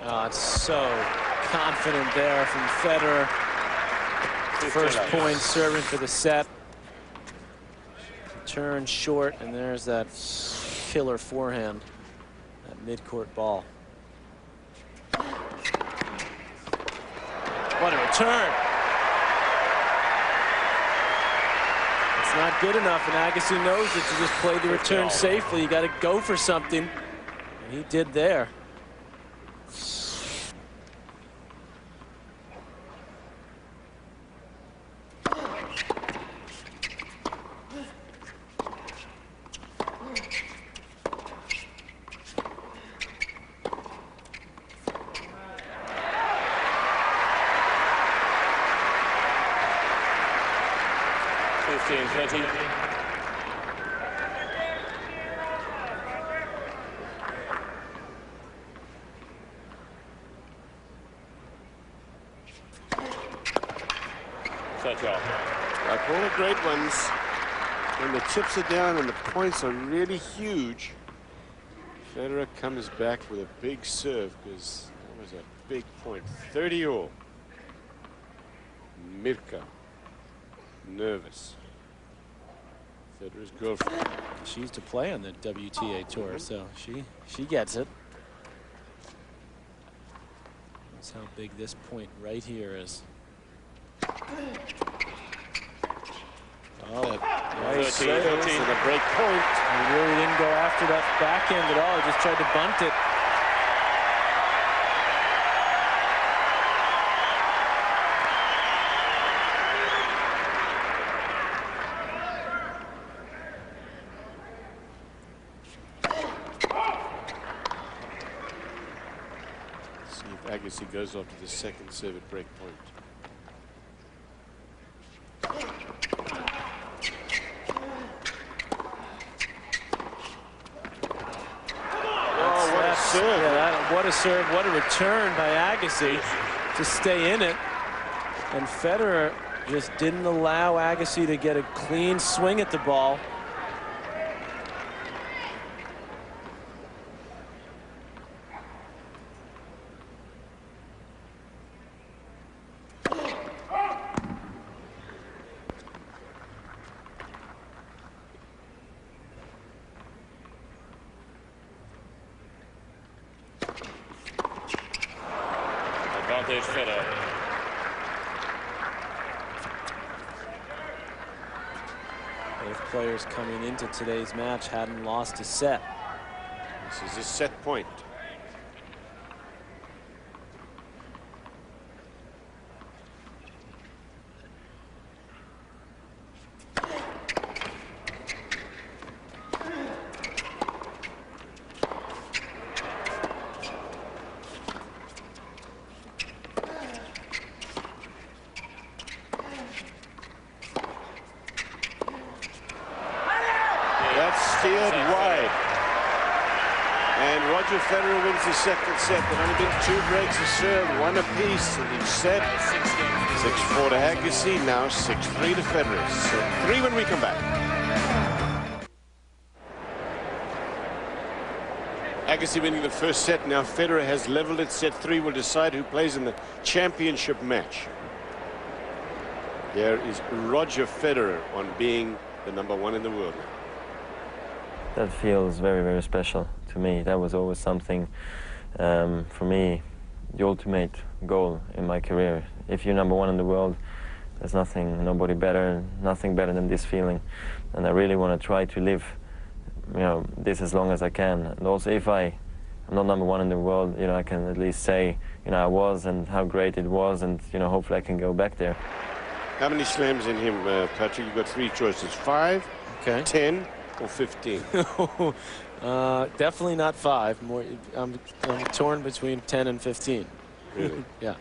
Oh, it's so confident there from Federer. First point serving for the set. Turn short, and there's that killer forehand, that mid-court ball. What a return. It's not good enough, and Agassi knows that to just play the return safely. You got to go for something, and he did there. Like all the great ones, when the chips are down and the points are really huge, Federer comes back with a big serve, because that was a big point. 30-all. Mirka, nervous. Federer's girlfriend. She used to play on the WTA tour, so she gets it. That's how big this point right here is. Oh, nice save and a break point. He really didn't go after that backhand at all. He just tried to bunt it. See if Agassi goes off to the second serve at break point. Yeah, what a serve, what a return by Agassi to stay in it. And Federer just didn't allow Agassi to get a clean swing at the ball. Advantage Federer. players coming into today's match hadn't lost a set. This is a set point. Steered wide. And Roger Federer wins the second set. There have only been 2 breaks to serve, 1 apiece in each set. 6-4 to Agassi, now 6-3 to Federer. 6-3 when we come back. Agassi winning the first set. Now Federer has leveled it. Set 3 will decide who plays in the championship match. Here is Roger Federer on being the #1 in the world now. That feels very, very special to me. That was always something, for me, the ultimate goal in my career. If you're #1 in the world, there's nobody better, nothing better than this feeling. And I really want to try to live, this as long as I can. And also, if I'm not #1 in the world, I can at least say, I was and how great it was, and hopefully I can go back there. How many slams in him, Patrick? You've got 3 choices: 5, Okay. 10, or 15. Definitely not 5. More, I'm torn between 10 and 15. Really? Yeah.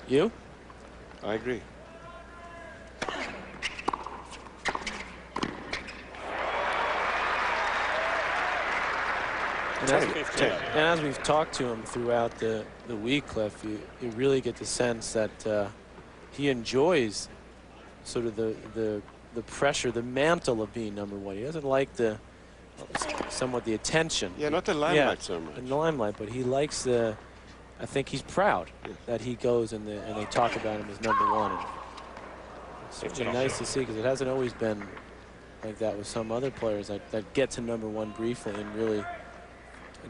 You? I agree. And as we've talked to him throughout the week, Cliff, you really get the sense that he enjoys sort of the pressure, the mantle of being #1. He doesn't like somewhat the attention. Yeah, not the limelight so much. The limelight, but he likes I think he's proud that he goes and they talk about him as #1. And it's certainly nice to see, because it hasn't always been like that with some other players that get to #1 briefly and really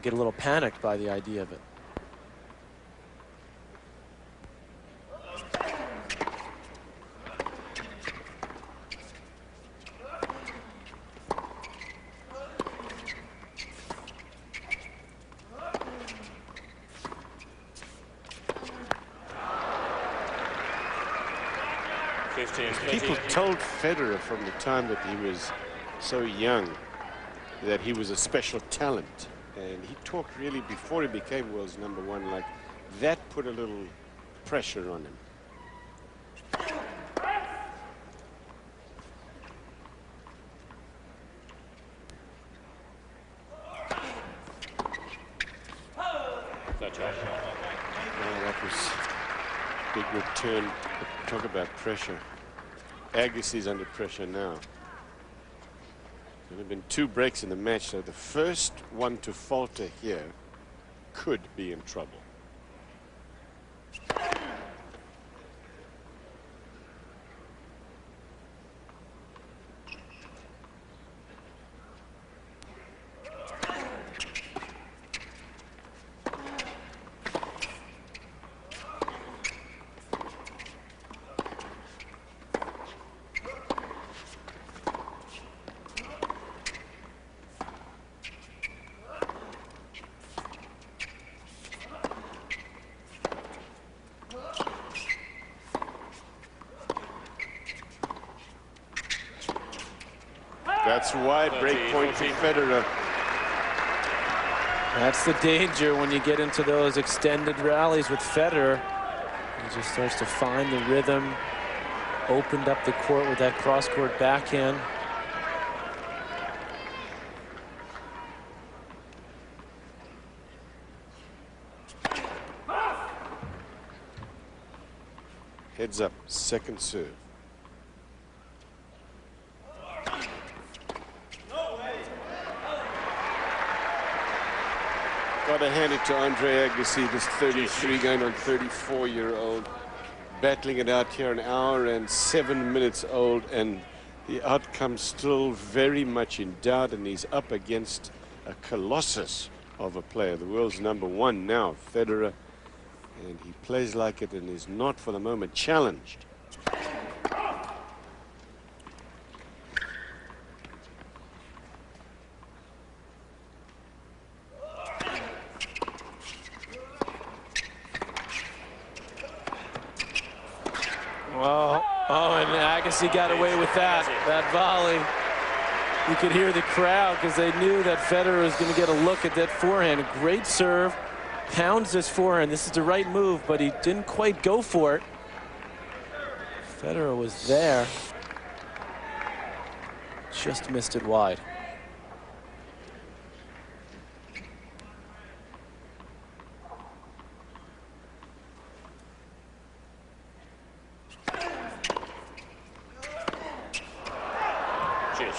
get a little panicked by the idea of it. People told Federer from the time that he was so young that he was a special talent. And he talked really, before he became world's #1, like that put a little pressure on him. That was big return. Talk about pressure. Agassi's under pressure now. There have been 2 breaks in the match, so the first one to falter here could be in trouble. That's wide break point for Federer. That's the danger when you get into those extended rallies with Federer. He just starts to find the rhythm. Opened up the court with that cross-court backhand. Heads up, second serve. Got to hand it to Andre Agassi, this 33 going on 34-year-old, battling it out here, an hour and 7 minutes old, and the outcome still very much in doubt, and he's up against a colossus of a player, the world's #1 now, Federer, and he plays like it and is not for the moment challenged. Agassi got away with that volley. You could hear the crowd because they knew that Federer was going to get a look at that forehand. A great serve, pounds this forehand. This is the right move, but he didn't quite go for it. Federer was there. Just missed it wide. Cheers.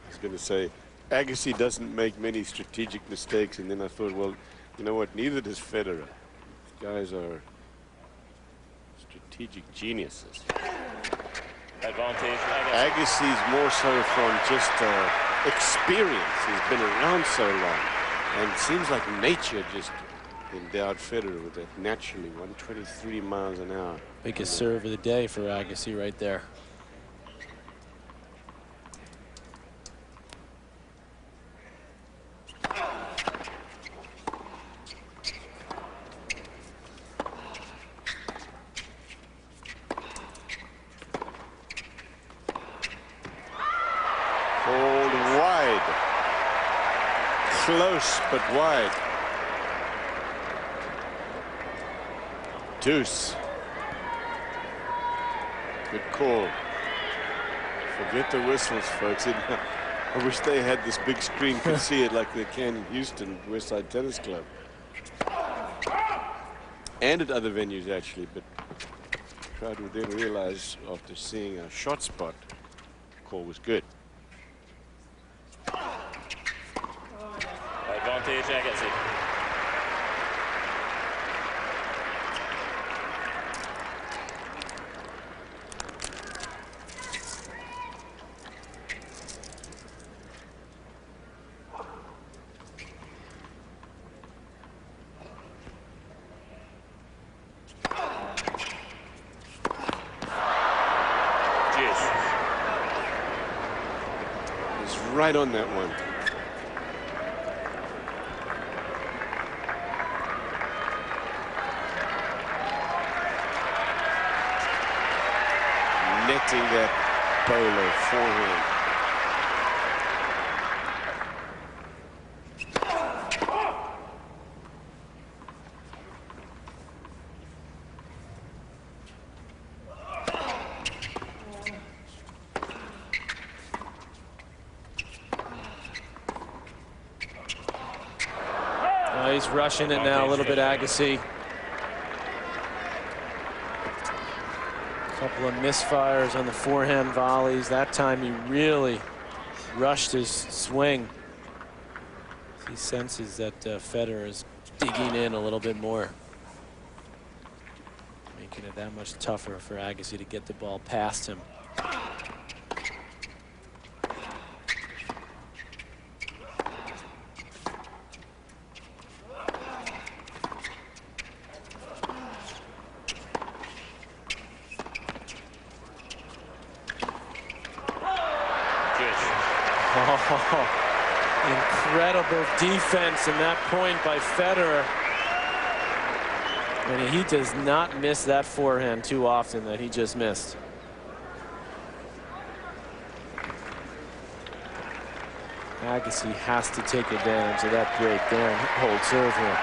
I was going to say, Agassi doesn't make many strategic mistakes, and then I thought, well, you know what, neither does Federer. These guys are strategic geniuses. Advantage. Agassi's more so from just experience. He's been around so long, and it seems like nature just endowed Federer with that naturally. 123 miles an hour. Biggest serve of the day for Agassi right there. Hold wide. Close, but wide. Deuce. Good call. Forget the whistles, folks. I wish they had this big screen, could see it like they can in Houston, Westside Tennis Club. And at other venues, actually, but the crowd would then realize after seeing a shot spot, the call was good. Advantage Agassi. He's right on that one. Netting that bowler forehand. He's rushing it now a little bit, Agassi. Couple of misfires on the forehand volleys. That time he really rushed his swing. He senses that Federer is digging in a little bit more, making it that much tougher for Agassi to get the ball past him. Incredible defense in that point by Federer. And he does not miss that forehand too often that he just missed. Agassi has to take advantage of that break there and hold serve here.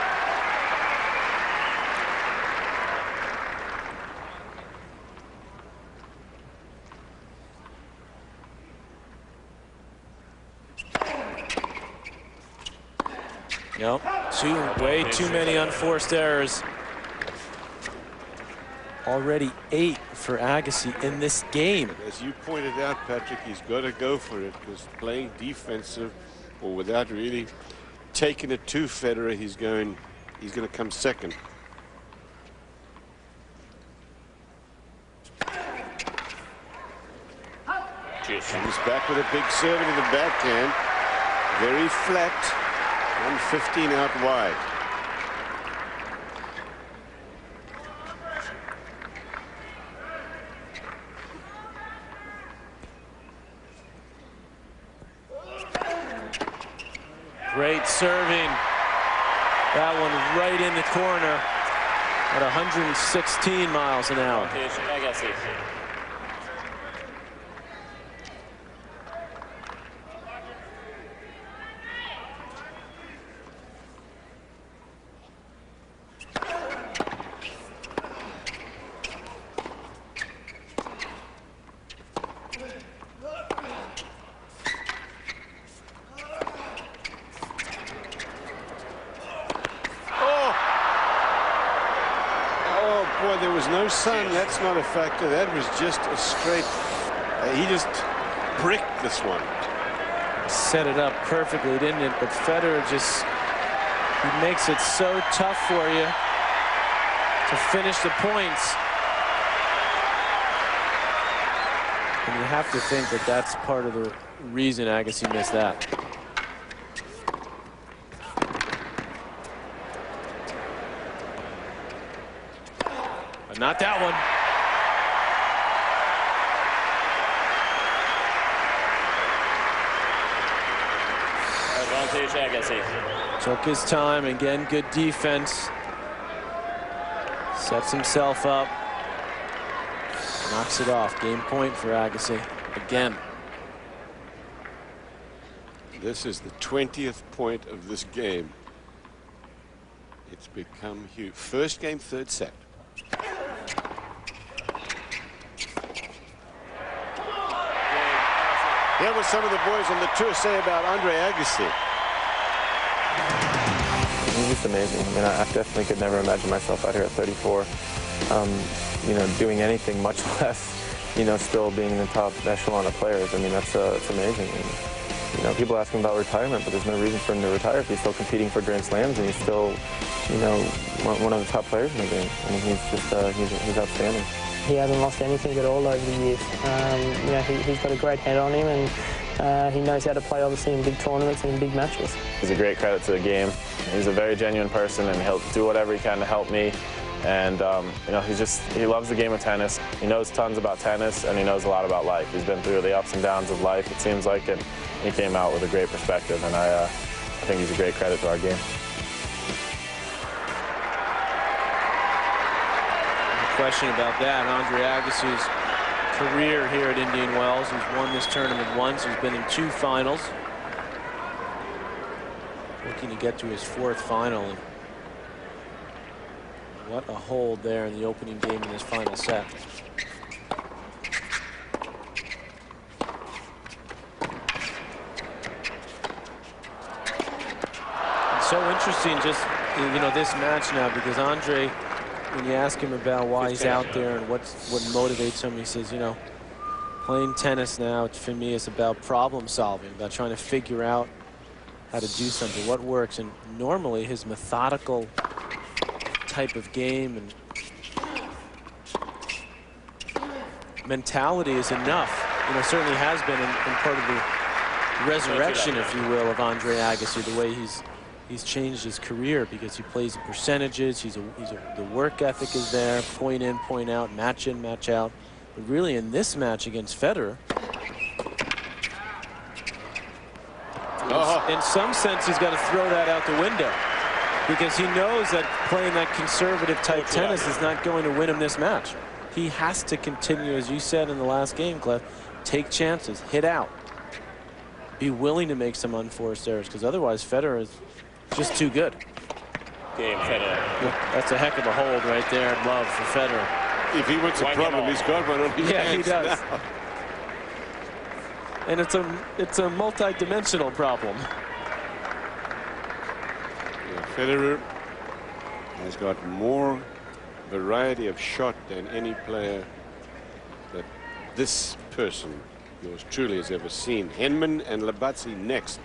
Yep, way too many unforced errors. Already 8 for Agassi in this game. As you pointed out, Patrick, he's got to go for it, because playing defensive or without really taking it to Federer, he's going to come second. Cheers. And he's back with a big serve into the backhand. Very flat. 115 out wide. Great serving. That one right in the corner at 116 miles an hour. Agassi. Boy, there was no sun. That's not a factor. That was just a straight. He just bricked this one. Set it up perfectly, didn't it? But Federer just, he makes it so tough for you to finish the points. And you have to think that that's part of the reason Agassi missed that. But not that one. Advantage Agassi. Took his time. Again, good defense. Sets himself up. Knocks it off. Game point for Agassi again. This is the 20th point of this game. It's become huge. First game, third set. Here what some of the boys on the tour say about Andre Agassi. He's just amazing. I mean, I definitely could never imagine myself out here at 34, you know, doing anything, much less, you know, still being in the top echelon of players. I mean, that's it's amazing. And, you know, people ask him about retirement, but there's no reason for him to retire if he's still competing for Grand Slams and he's still, you know, one of the top players in the game. I mean, he's just he's outstanding. He hasn't lost anything at all over the years. You know, he's got a great head on him, and he knows how to play, obviously, in big tournaments and in big matches. He's a great credit to the game. He's a very genuine person, and he'll do whatever he can to help me. And you know, he loves the game of tennis. He knows tons about tennis, and he knows a lot about life. He's been through the ups and downs of life, it seems like, and he came out with a great perspective. And I think he's a great credit to our game. Question about that. Andre Agassi's career here at Indian Wells. He's won this tournament once. He's been in 2 finals. Looking to get to his 4th final. And what a hold there in the opening game in this final set. It's so interesting, just, you know, this match now, because Andre, when you ask him about why he's out there and what motivates him, he says, you know, playing tennis now, for me, is about problem solving, about trying to figure out how to do something, what works. And normally his methodical type of game and mentality is enough. You know, certainly has been in part of the resurrection, if you will, of Andre Agassi, the way he's changed his career, because he plays in percentages. The work ethic is there, point in, point out, match in, match out. But really, in this match against Federer, in some sense, he's got to throw that out the window, because he knows that playing that conservative type tennis is not going to win him this match. He has to continue, as you said in the last game, Cliff, take chances, hit out, be willing to make some unforced errors, because otherwise Federer is just too good. Game Federer. That's a heck of a hold right there. Love for Federer. If he wants a problem, he's got one on his hands. He does. Now. And it's a multi-dimensional problem. Yeah, Federer has got more variety of shot than any player that this person, yours truly, has ever seen. Henman and Labatzi next.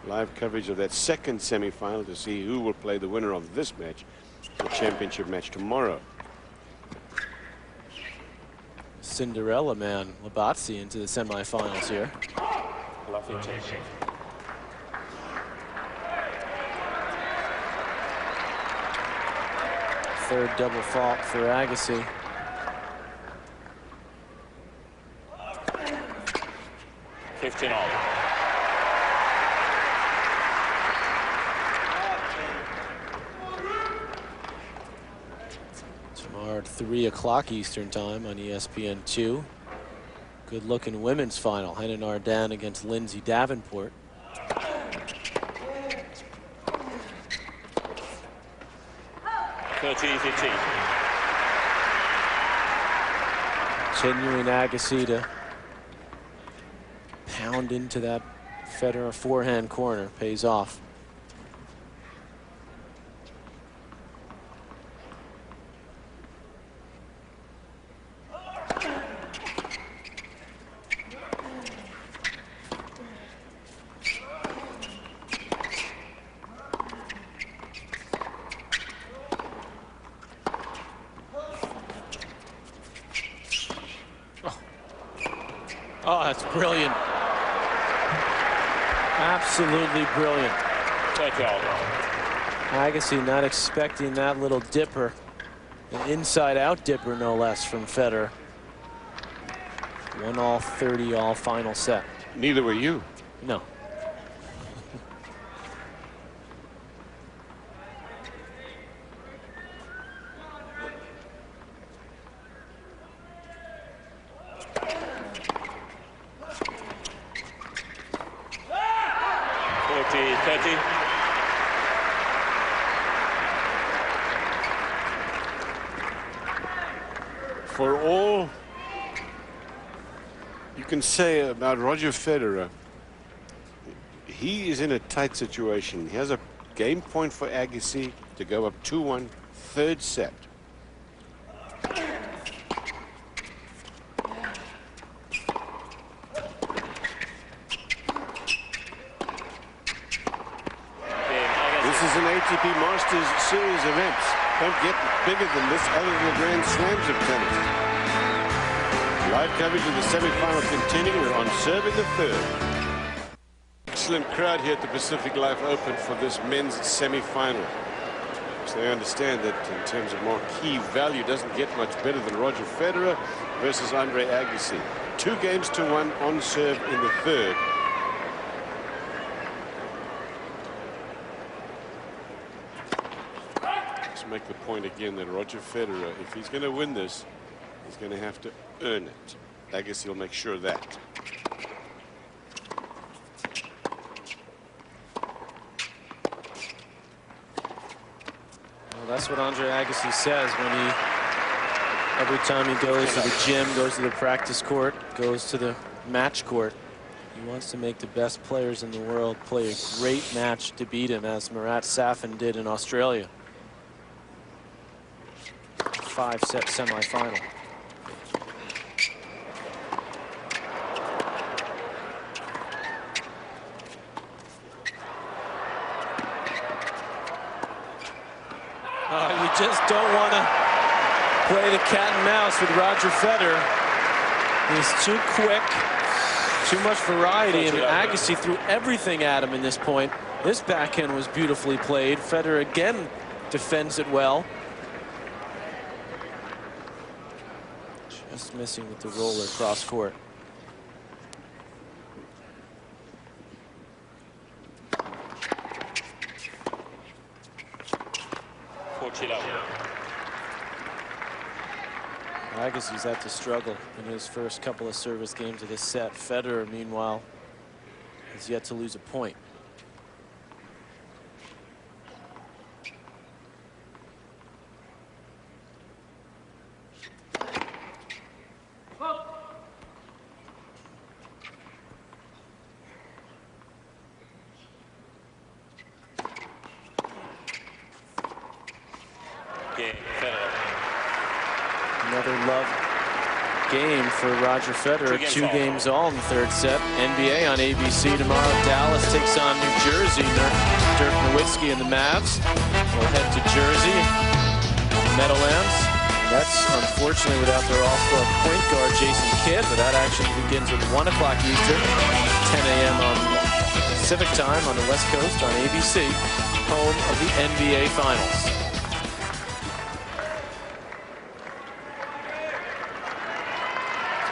Live coverage of that second semi-final to see who will play the winner of this match, the championship match tomorrow. Cinderella man, Labatzi, into the semifinals here. Third double fault for Agassi. start 3 o'clock Eastern time on ESPN2. Good looking women's final. Henna Nardan against Lindsay Davenport. 13-15. Continuing Agassi to pound into that Federer forehand corner. Pays off. Oh, that's brilliant. Absolutely brilliant. Agassi not expecting that little dipper. An inside-out dipper, no less, from Federer. 1-all, 30-all final set. Neither were you. No. For all you can say about Roger Federer, he is in a tight situation. He has a game point for Agassi to go up 2-1, third set. This is an ATP Masters Series event. Don't get bigger than this other than the Grand Slams of tennis. Live coverage of the semi-final continuing. We're on serve in the third. Excellent crowd here at the Pacific Life Open for this men's semi-final. So they understand that in terms of marquee value, doesn't get much better than Roger Federer versus Andre Agassi. 2-1 on serve in the third. Make the point again that Roger Federer, if he's going to win this, he's going to have to earn it. Agassi will make sure of that. Well, that's what Andre Agassi says when every time he goes to the gym, goes to the practice court, goes to the match court. He wants to make the best players in the world play a great match to beat him, as Marat Safin did in Australia. 5-set semifinal. You just don't want to play the cat and mouse with Roger Federer. He's too quick, too much variety, and Agassi threw everything at him in this point. This backhand was beautifully played. Federer again defends it well. Just missing with the roller cross court. Agassi's had to struggle in his first couple of service games of this set. Federer, meanwhile, has yet to lose a point. Another love game for Roger Federer. 2-all in the third set. NBA on ABC tomorrow. Dallas takes on New Jersey. Dirk Nowitzki and the Mavs will head to Jersey, Meadowlands. That's unfortunately without their all-star point guard Jason Kidd, but that action begins at 1 o'clock Eastern, 10 a.m. on Pacific time on the West Coast on ABC, home of the NBA Finals.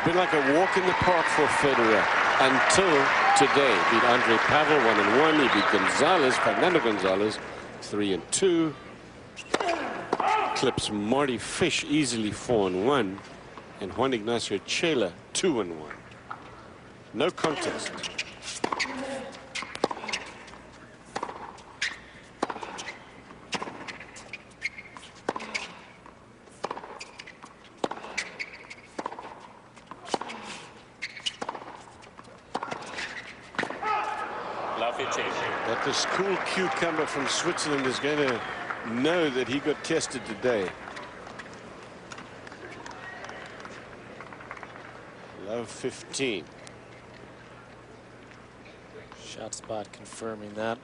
Been like a walk in the park for Federer until today. Beat Andre Pavel 1-1. He beat Fernando Gonzalez 3-2. clips Marty Fish easily 4-1, and Juan Ignacio Chela 2-1. No contest. But this cool cucumber from Switzerland is going to know that he got tested today. Love 15. Shot spot confirming that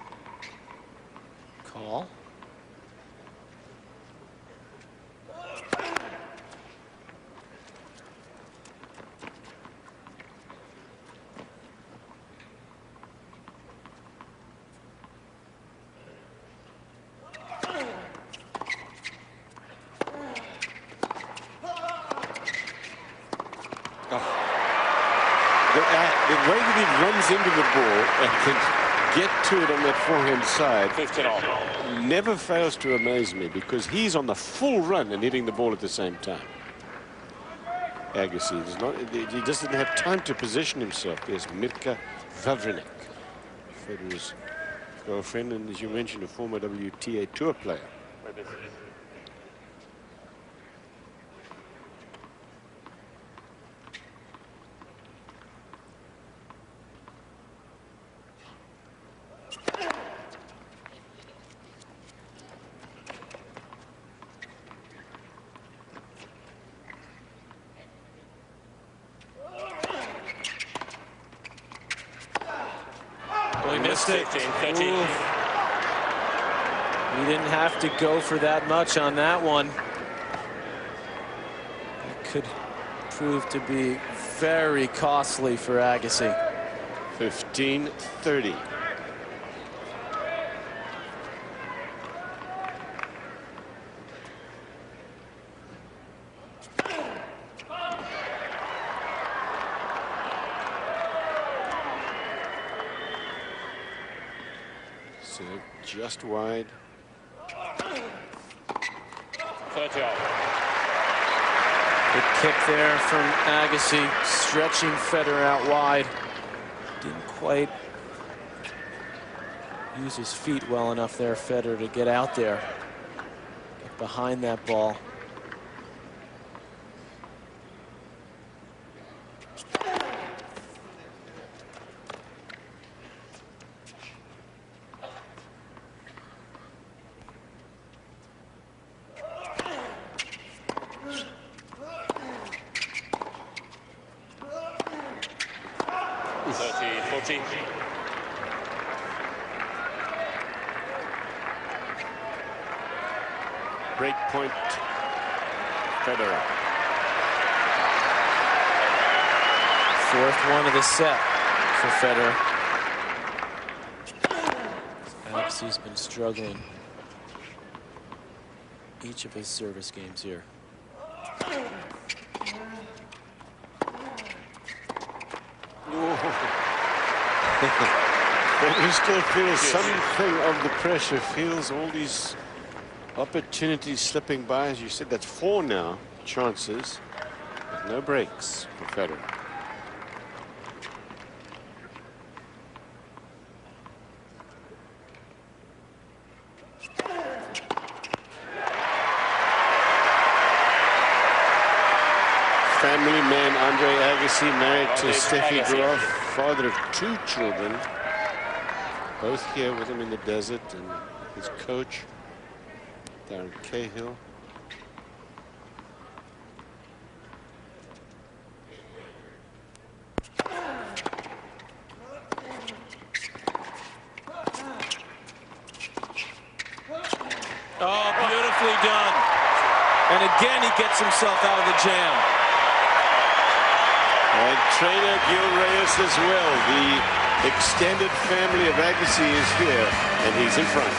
call. The way that he runs into the ball and can get to it on that forehand side 15 all. never fails to amaze me, because he's on the full run and hitting the ball at the same time. Agassi does not, he doesn't have time to position himself. There's Mirka Vavrinek, Federer's girlfriend, and as you mentioned, a former WTA Tour player. He missed it. 15, He didn't have to go for that much on that one. It could prove to be very costly for Agassi. 15-30. So just wide. 30 all. Good kick there from Agassi, stretching Federer out wide. Didn't quite use his feet well enough there, Federer, to get out there, get behind that ball. Break point, Federer. Fourth one of the set for Federer. Agassi's been struggling each of his service games here. But he still feels something of the pressure, feels all these opportunities slipping by. As you said, that's 4 now chances with no breaks for Federer. Family man Andre Agassi, married to Steffi Graf, father of 2 children, both here with him in the desert, and his coach Darren Cahill. Oh, beautifully done. And again, he gets himself out of the jam. And trainer Gil Reyes as well. The extended family of Agassi is here, and he's in front.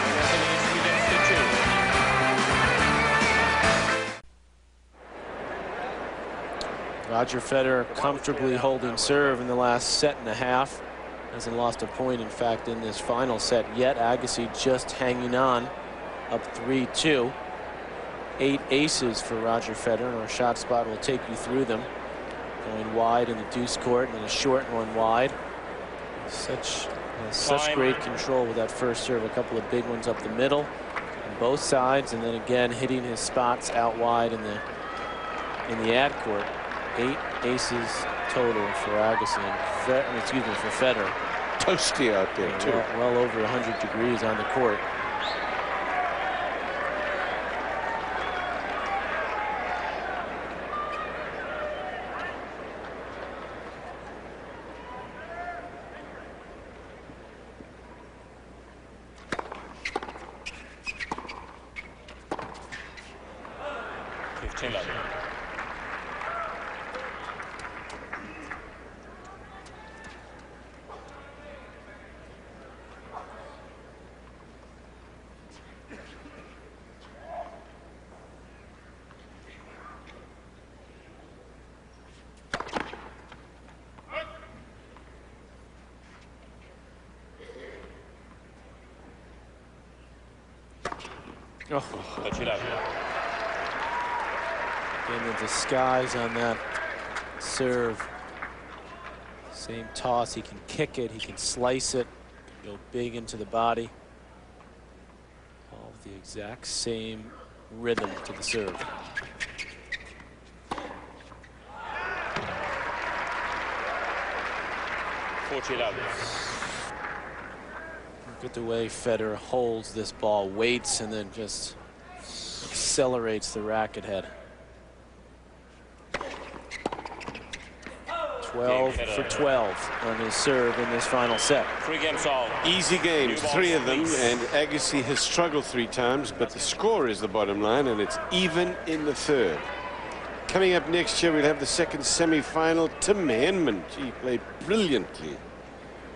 Roger Federer comfortably holding serve in the last set and a half. Hasn't lost a point, in fact, in this final set yet. Agassi just hanging on, up 3-2. 8 aces for Roger Federer, and our shot spot will take you through them. Going wide in the deuce court and then a short one wide. Such great control with that first serve. A couple of big ones up the middle on both sides, and then again hitting his spots out wide in the ad court. 8 aces total for Agassi, excuse me, for Federer. Toasty out there too. Well over 100 degrees on the court. Again, the disguise on that serve. Same toss. He can kick it. He can slice it. Go big into the body. All the exact same rhythm to the serve. Look at the way Federer holds this ball, waits, and then just accelerates the racket head. 12 for 12 on his serve in this final set. 3 games all. Easy games, 3 of them, and Agassi has struggled 3 times, but the score is the bottom line, and it's even in the third. Coming up next year, we'll have the second semi-final. Tim Henman, he played brilliantly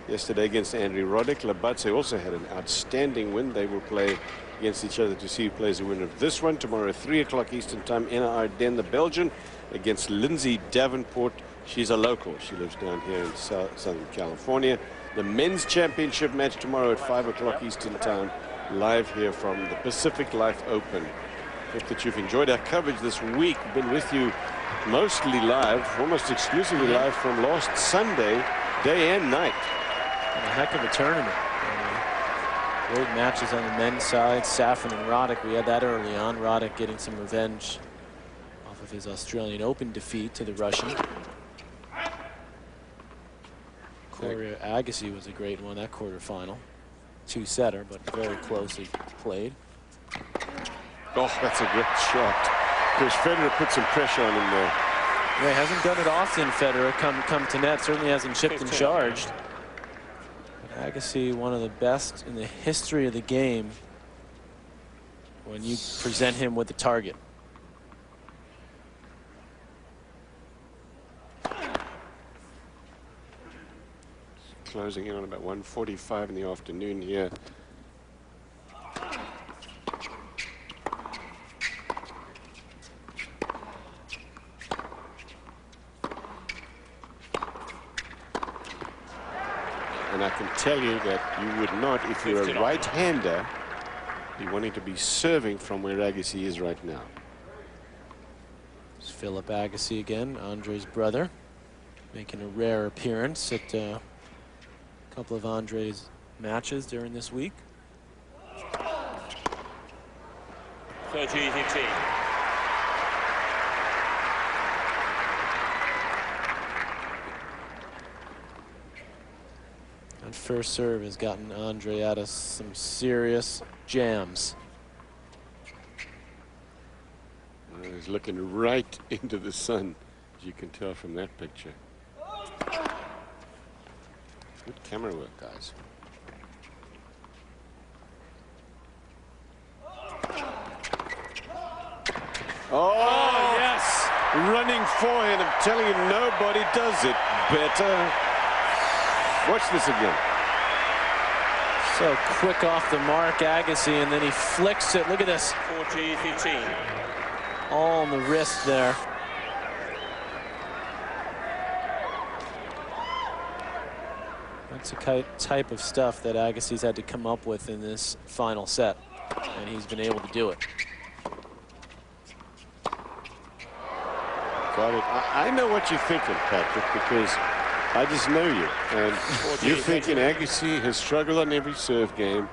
yesterday against Andrew Roddick. Labatse also had an outstanding win. They will play against each other to see who plays the winner of this one. Tomorrow at 3 o'clock Eastern Time, Anna Arden, the Belgian, against Lindsay Davenport. She's a local. She lives down here in Southern California. The men's championship match tomorrow at 5 o'clock Eastern Time, live here from the Pacific Life Open. Hope that you've enjoyed our coverage this week. Been with you mostly live, almost exclusively live from last Sunday, day and night. And a heck of a tournament. Great matches on the men's side. Safin and Roddick, we had that early on. Roddick getting some revenge off of his Australian Open defeat to the Russian. Corey Agassi was a great one, that quarterfinal. 2-setter, but very closely played. Oh, that's a great shot. Because Federer put some pressure on him there. Yeah, he hasn't done it often, Federer, come to net. Certainly hasn't chipped and charged. But Agassi, one of the best in the history of the game when you present him with the target. Closing in on about 1:45 in the afternoon here. And I can tell you that you would not, if you're a right-hander, be wanting to be serving from where Agassi is right now. It's Philip Agassi again, Andre's brother, making a rare appearance at a couple of Andre's matches during this week. 13-15. That first serve has gotten Andre out of some serious jams. He's looking right into the sun, as you can tell from that picture. Good camera work, guys. Oh, yes! Running forehand. I'm telling you, nobody does it better. Watch this again. So quick off the mark, Agassi, and then he flicks it. Look at this. 40-15. All on the wrist there. That's the type of stuff that Agassi's had to come up with in this final set, and he's been able to do it. Got it. I know what you're thinking, Patrick, because I just know you. And you're thinking Agassi has struggled on every serve game.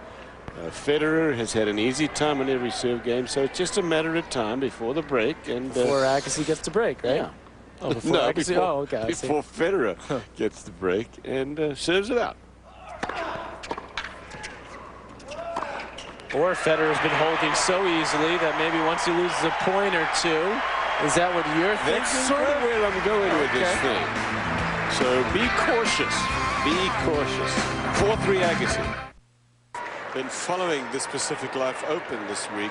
Federer has had an easy time on every serve game, so it's just a matter of time before the break. And Before Agassi gets to break, right? Yeah. Oh, before No, Agassi. before, Okay. before Federer gets the break and serves it out. Or Federer's been holding so easily that maybe once he loses a point or two, is that what you're thinking? That's sort of where I'm going with this thing. So be cautious. Be cautious. 4-3 Agassi. Been following this Pacific Life Open this week.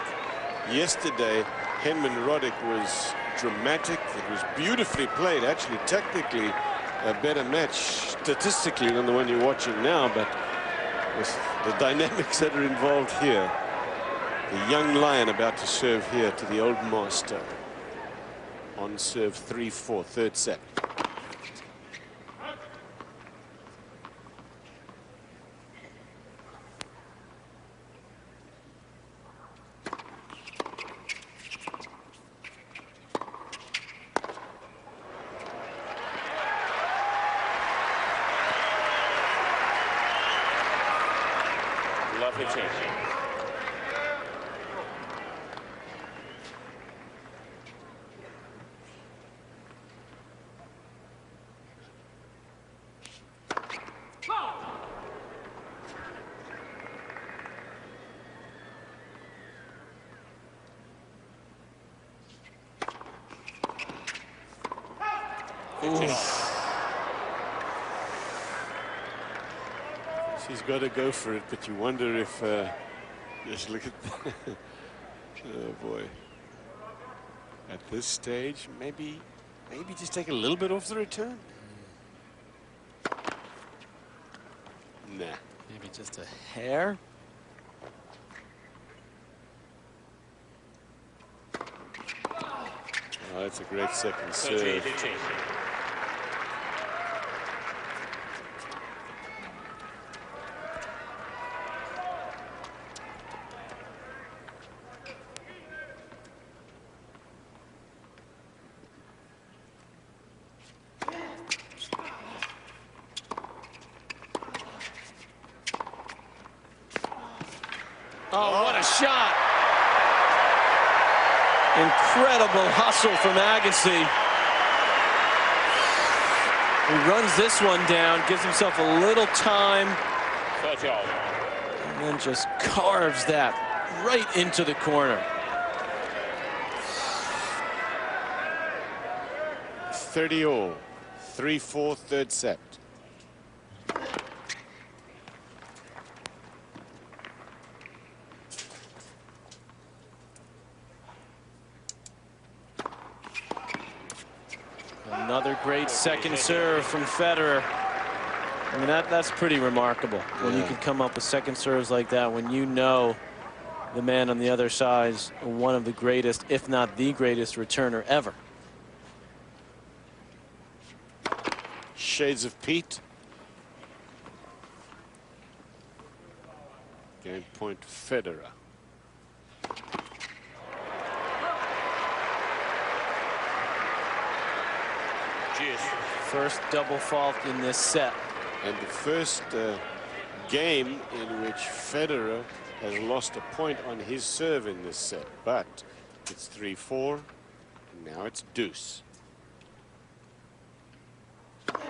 Yesterday, Henman Roddick was dramatic. It was beautifully played. Actually, technically, a better match statistically than the one you're watching now. But with the dynamics that are involved here, the young lion about to serve here to the old master. On serve 3-4, third set. Lovely change. She's got to go for it, but you wonder if just look at oh boy, at this stage maybe just take a little bit off the return. Nah, Maybe just a hair. oh, that's a great second serve. Oh, what a shot. Incredible hustle from Agassi. He runs this one down, gives himself a little time, and then just carves that right into the corner. 30-all, 3-4, third set. Another great second serve from Federer. I mean, that's pretty remarkable when you can come up with second serves like that, when you know the man on the other side is one of the greatest, if not the greatest, returner ever. Shades of Pete. Game point Federer. First double fault in this set. And the first game in which Federer has lost a point on his serve in this set. But it's 3-4. Now it's deuce. Got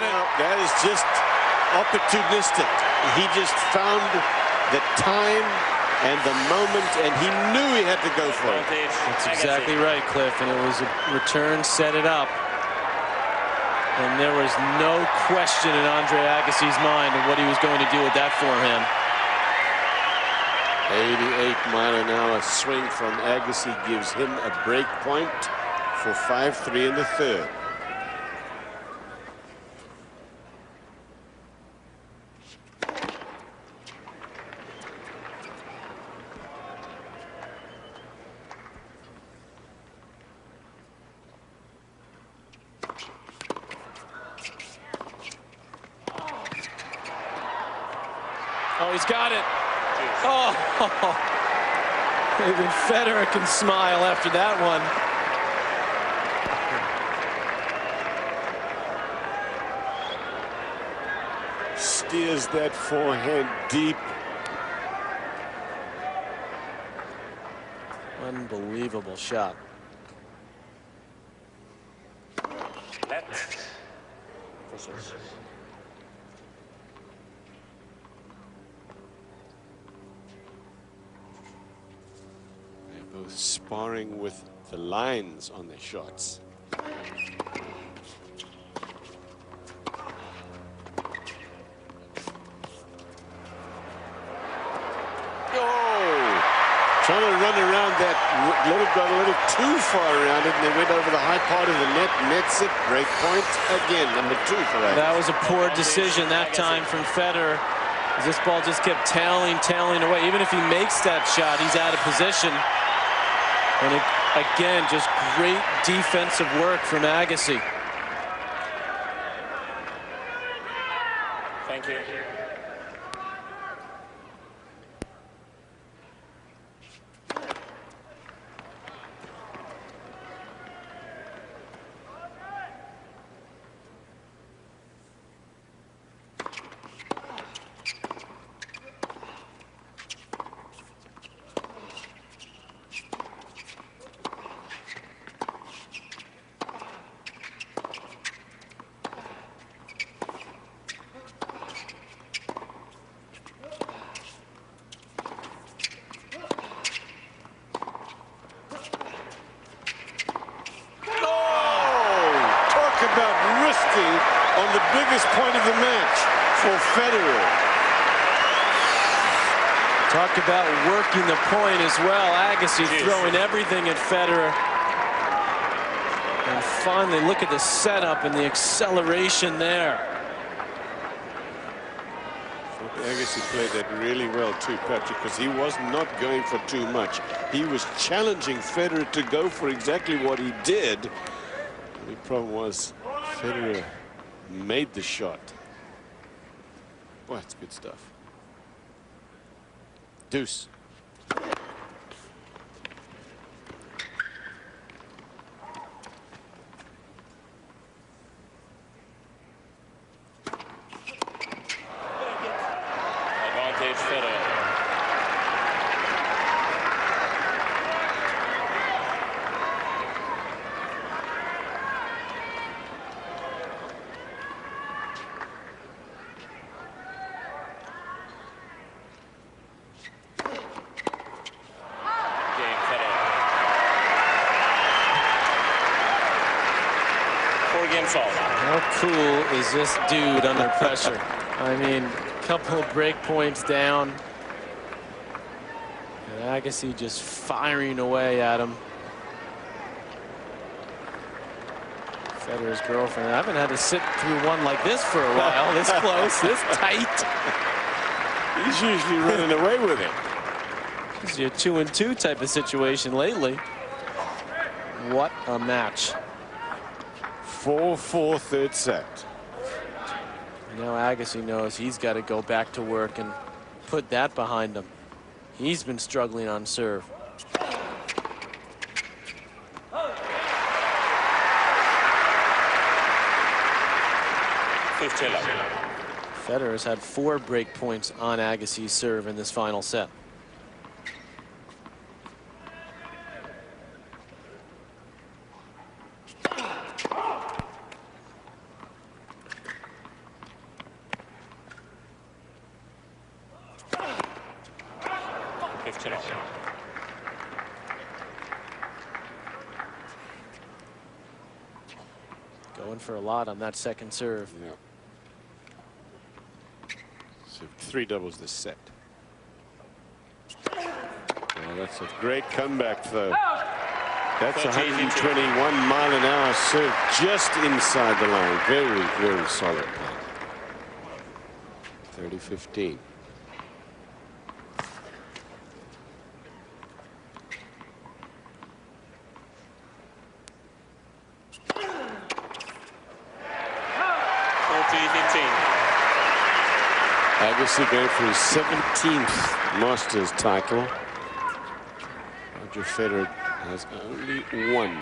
it. That is just opportunistic. He just found the time and the moment, and he knew he had to go for it. That's exactly right, Cliff. And it was a return, set it up. And there was no question in Andre Agassi's mind of what he was going to do with that forehand. 88-mile-an-hour swing from Agassi gives him a break point for 5-3 in the third. Oh, he's got it. Oh, Even Federer can smile after that one. Steers that forehand deep. Unbelievable shot. Left. Versus. They're both sparring with the lines on their shots. Trying to run around that, got a little too far around it, and they went over the high part of the net. Nets it. Break point again, number 2 for that. That was a poor decision that time from Federer. This ball just kept tailing away. Even if he makes that shot, he's out of position. And again, just great defensive work from Agassi. Thank you. On the biggest point of the match for Federer. Talk about working the point as well. Agassi throwing everything at Federer. And finally, look at the setup and the acceleration there. Agassi played that really well too, Patrick, because he was not going for too much. He was challenging Federer to go for exactly what he did. The problem was Federer made the shot. Boy, that's good stuff. Deuce. Advantage Federer. How cool is this dude under pressure? I mean, a couple of break points down. And Agassi just firing away at him. Federer's girlfriend. I haven't had to sit through one like this for a while. This close, this tight. He's usually running away with it. This is your 2-2 type of situation lately. What a match. 4-4 third set. Now Agassi knows he's got to go back to work and put that behind him. He's been struggling on serve. Federer's had 4 break points on Agassi's serve in this final set. Going for a lot on that second serve. Yeah. So 3 doubles this set. Well, that's a great comeback, though. That's 121 mile an hour serve just inside the line. Very, very solid. 30-15. Agassi going for his 17th Masters title. Roger Federer has only one.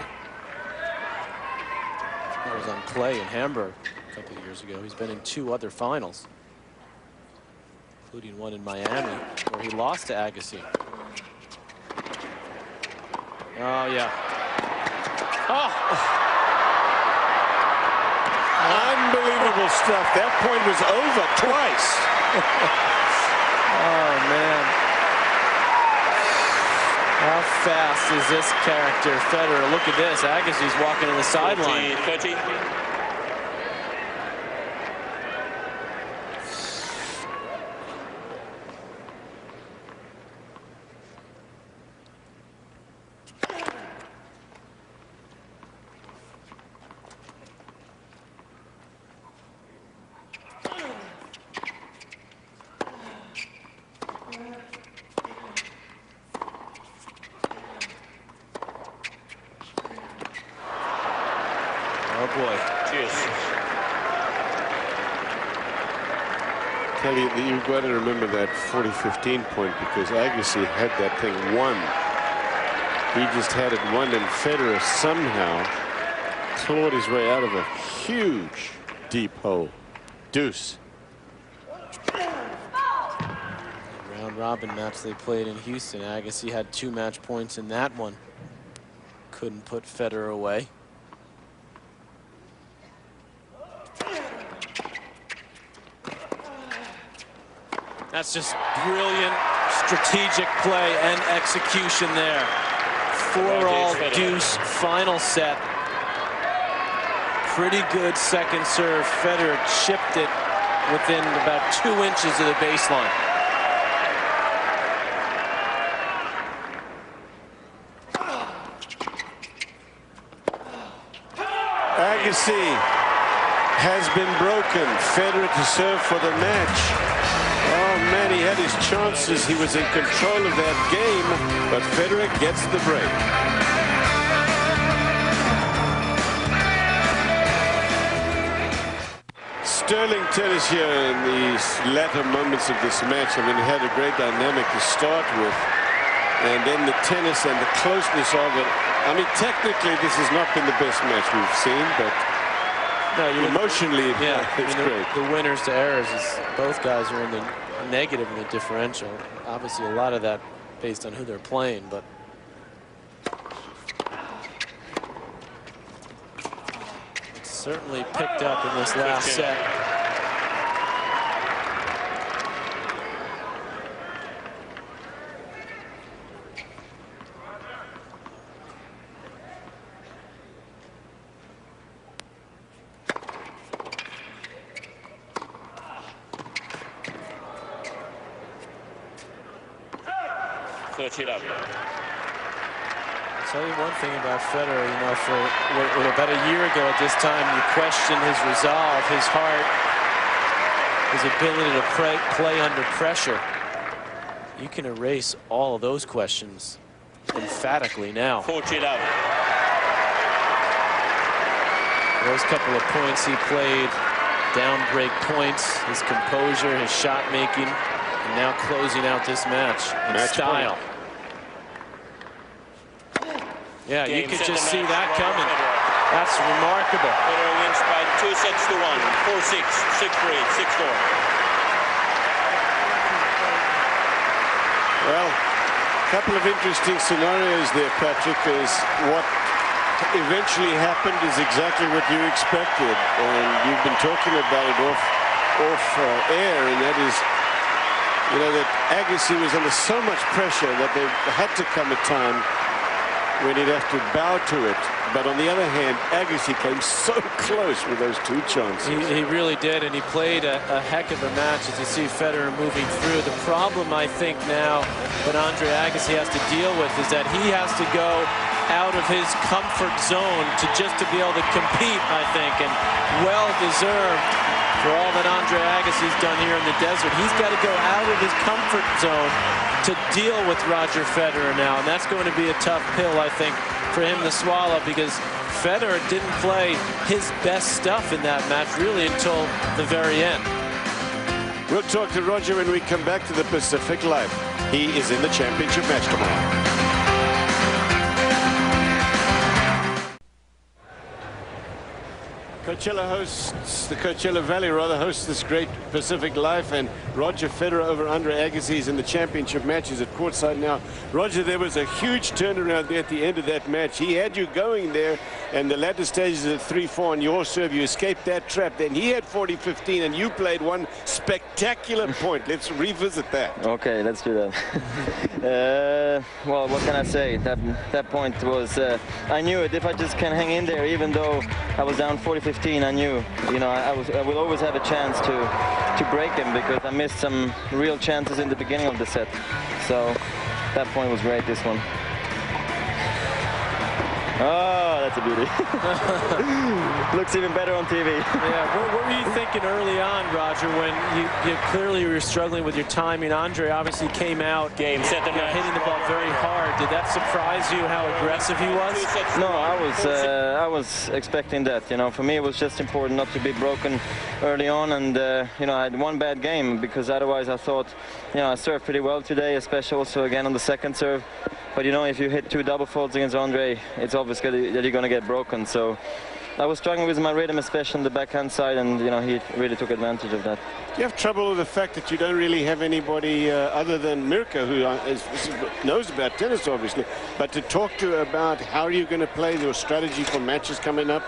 That was on clay in Hamburg a couple of years ago. He's been in 2 other finals, including one in Miami, where he lost to Agassi. Oh, yeah. Oh! Unbelievable stuff. That point was over twice. Oh, man. How fast is this character, Federer? Look at this. Agassi's walking to the sideline. 30. Oh boy. Cheers. Tell you that you've got to remember that 40-15 point, because Agassi had that thing won. He just had it won, and Federer somehow clawed his way out of a huge deep hole. Deuce. Round robin match they played in Houston. Agassi had 2 match points in that one. Couldn't put Federer away. That's just brilliant strategic play and execution there. 4-all deuce final set. Pretty good second serve. Federer chipped it within about 2 inches of the baseline. Agassi has been broken. Federer to serve for the match. Oh man, he had his chances. He was in control of that game, but Federer gets the break. Sterling tennis here in these latter moments of this match. I mean, it had a great dynamic to start with, and then the tennis and the closeness of it. I mean, technically, this has not been the best match we've seen, but no, emotionally, yeah, it's great. The winners to errors is both guys are in the negative in the differential. Obviously, a lot of that based on who they're playing, but it's certainly picked up in this last set. I'll tell you one thing about Federer, you know, for about a year ago at this time, you questioned his resolve, his heart, his ability to play under pressure. You can erase all of those questions emphatically now. 40 love. Those couple of points he played, down break points, his composure, his shot making, and now closing out this match in style. Point. Yeah, you could just see that coming. That's remarkable. Federer wins by 2 sets to 1, 4-6, 6-3, 6-4. Well, a couple of interesting scenarios there, Patrick, is what eventually happened is exactly what you expected, and you've been talking about it off air, and that is, you know, that Agassi was under so much pressure that there had to come a time when he'd have to bow to it. But on the other hand, Agassi came so close with those 2 chances. He really did, and he played a heck of a match as you see Federer moving through. The problem, I think, now that Andre Agassi has to deal with is that he has to go out of his comfort zone to be able to compete, I think, and well-deserved for all that Andre Agassi's done here in the desert. He's got to go out of his comfort zone to deal with Roger Federer now, and that's going to be a tough pill, I think, for him to swallow, because Federer didn't play his best stuff in that match really until the very end. We'll talk to Roger when we come back to the Pacific Live. He is in the championship match tomorrow. the Coachella Valley rather hosts this great Pacific Life, and Roger Federer over Andre Agassi is in the championship matches at courtside now. Roger, there was a huge turnaround there at the end of that match. He had you going there, and the latter stages at 3-4 on your serve. You escaped that trap. Then he had 40-15, and you played one spectacular point. Let's revisit that. Okay, let's do that. Well, what can I say? That point was, I knew it. If I just can hang in there, even though I was down 40-15, I knew, you know, I would always have a chance to break him, because I missed some real chances in the beginning of the set. So that point was great, this one. Oh, that's a beauty. Looks even better on TV. Yeah, what were you thinking early on, Roger, when you clearly were struggling with your timing? Andre obviously came out, Game, set, and match. hitting the ball very hard. Did that surprise you how aggressive he was? No, I was expecting that. You know, for me it was just important not to be broken early on, and you know, I had one bad game, because otherwise I thought, you know, I served pretty well today, especially also again on the second serve. But you know, if you hit 2 double faults against Andre, it's obvious that you're going to get broken. So I was struggling with my rhythm, especially on the backhand side, and you know, he really took advantage of that. Do you have trouble with the fact that you don't really have anybody other than Mirko, who knows about tennis, obviously, but to talk to about how you're going to play, your strategy for matches coming up?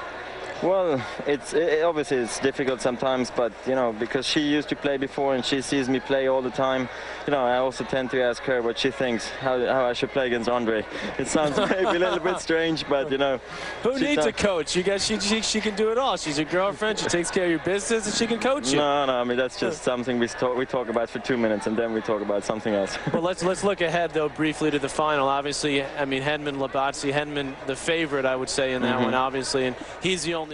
Well, obviously it's difficult sometimes, but you know, because she used to play before and she sees me play all the time, you know, I also tend to ask her what she thinks, how I should play against Andre. It sounds maybe a little bit strange, but you know. Who needs a coach? You guys, she can do it all. She's your girlfriend. She takes care of your business, and she can coach you. No, I mean, that's just something we talk about for 2 minutes, and then we talk about something else. Well, let's look ahead though briefly to the final. Obviously, I mean, Hedman, Labatsi, Hedman the favorite, I would say, in that one, obviously, and he's the only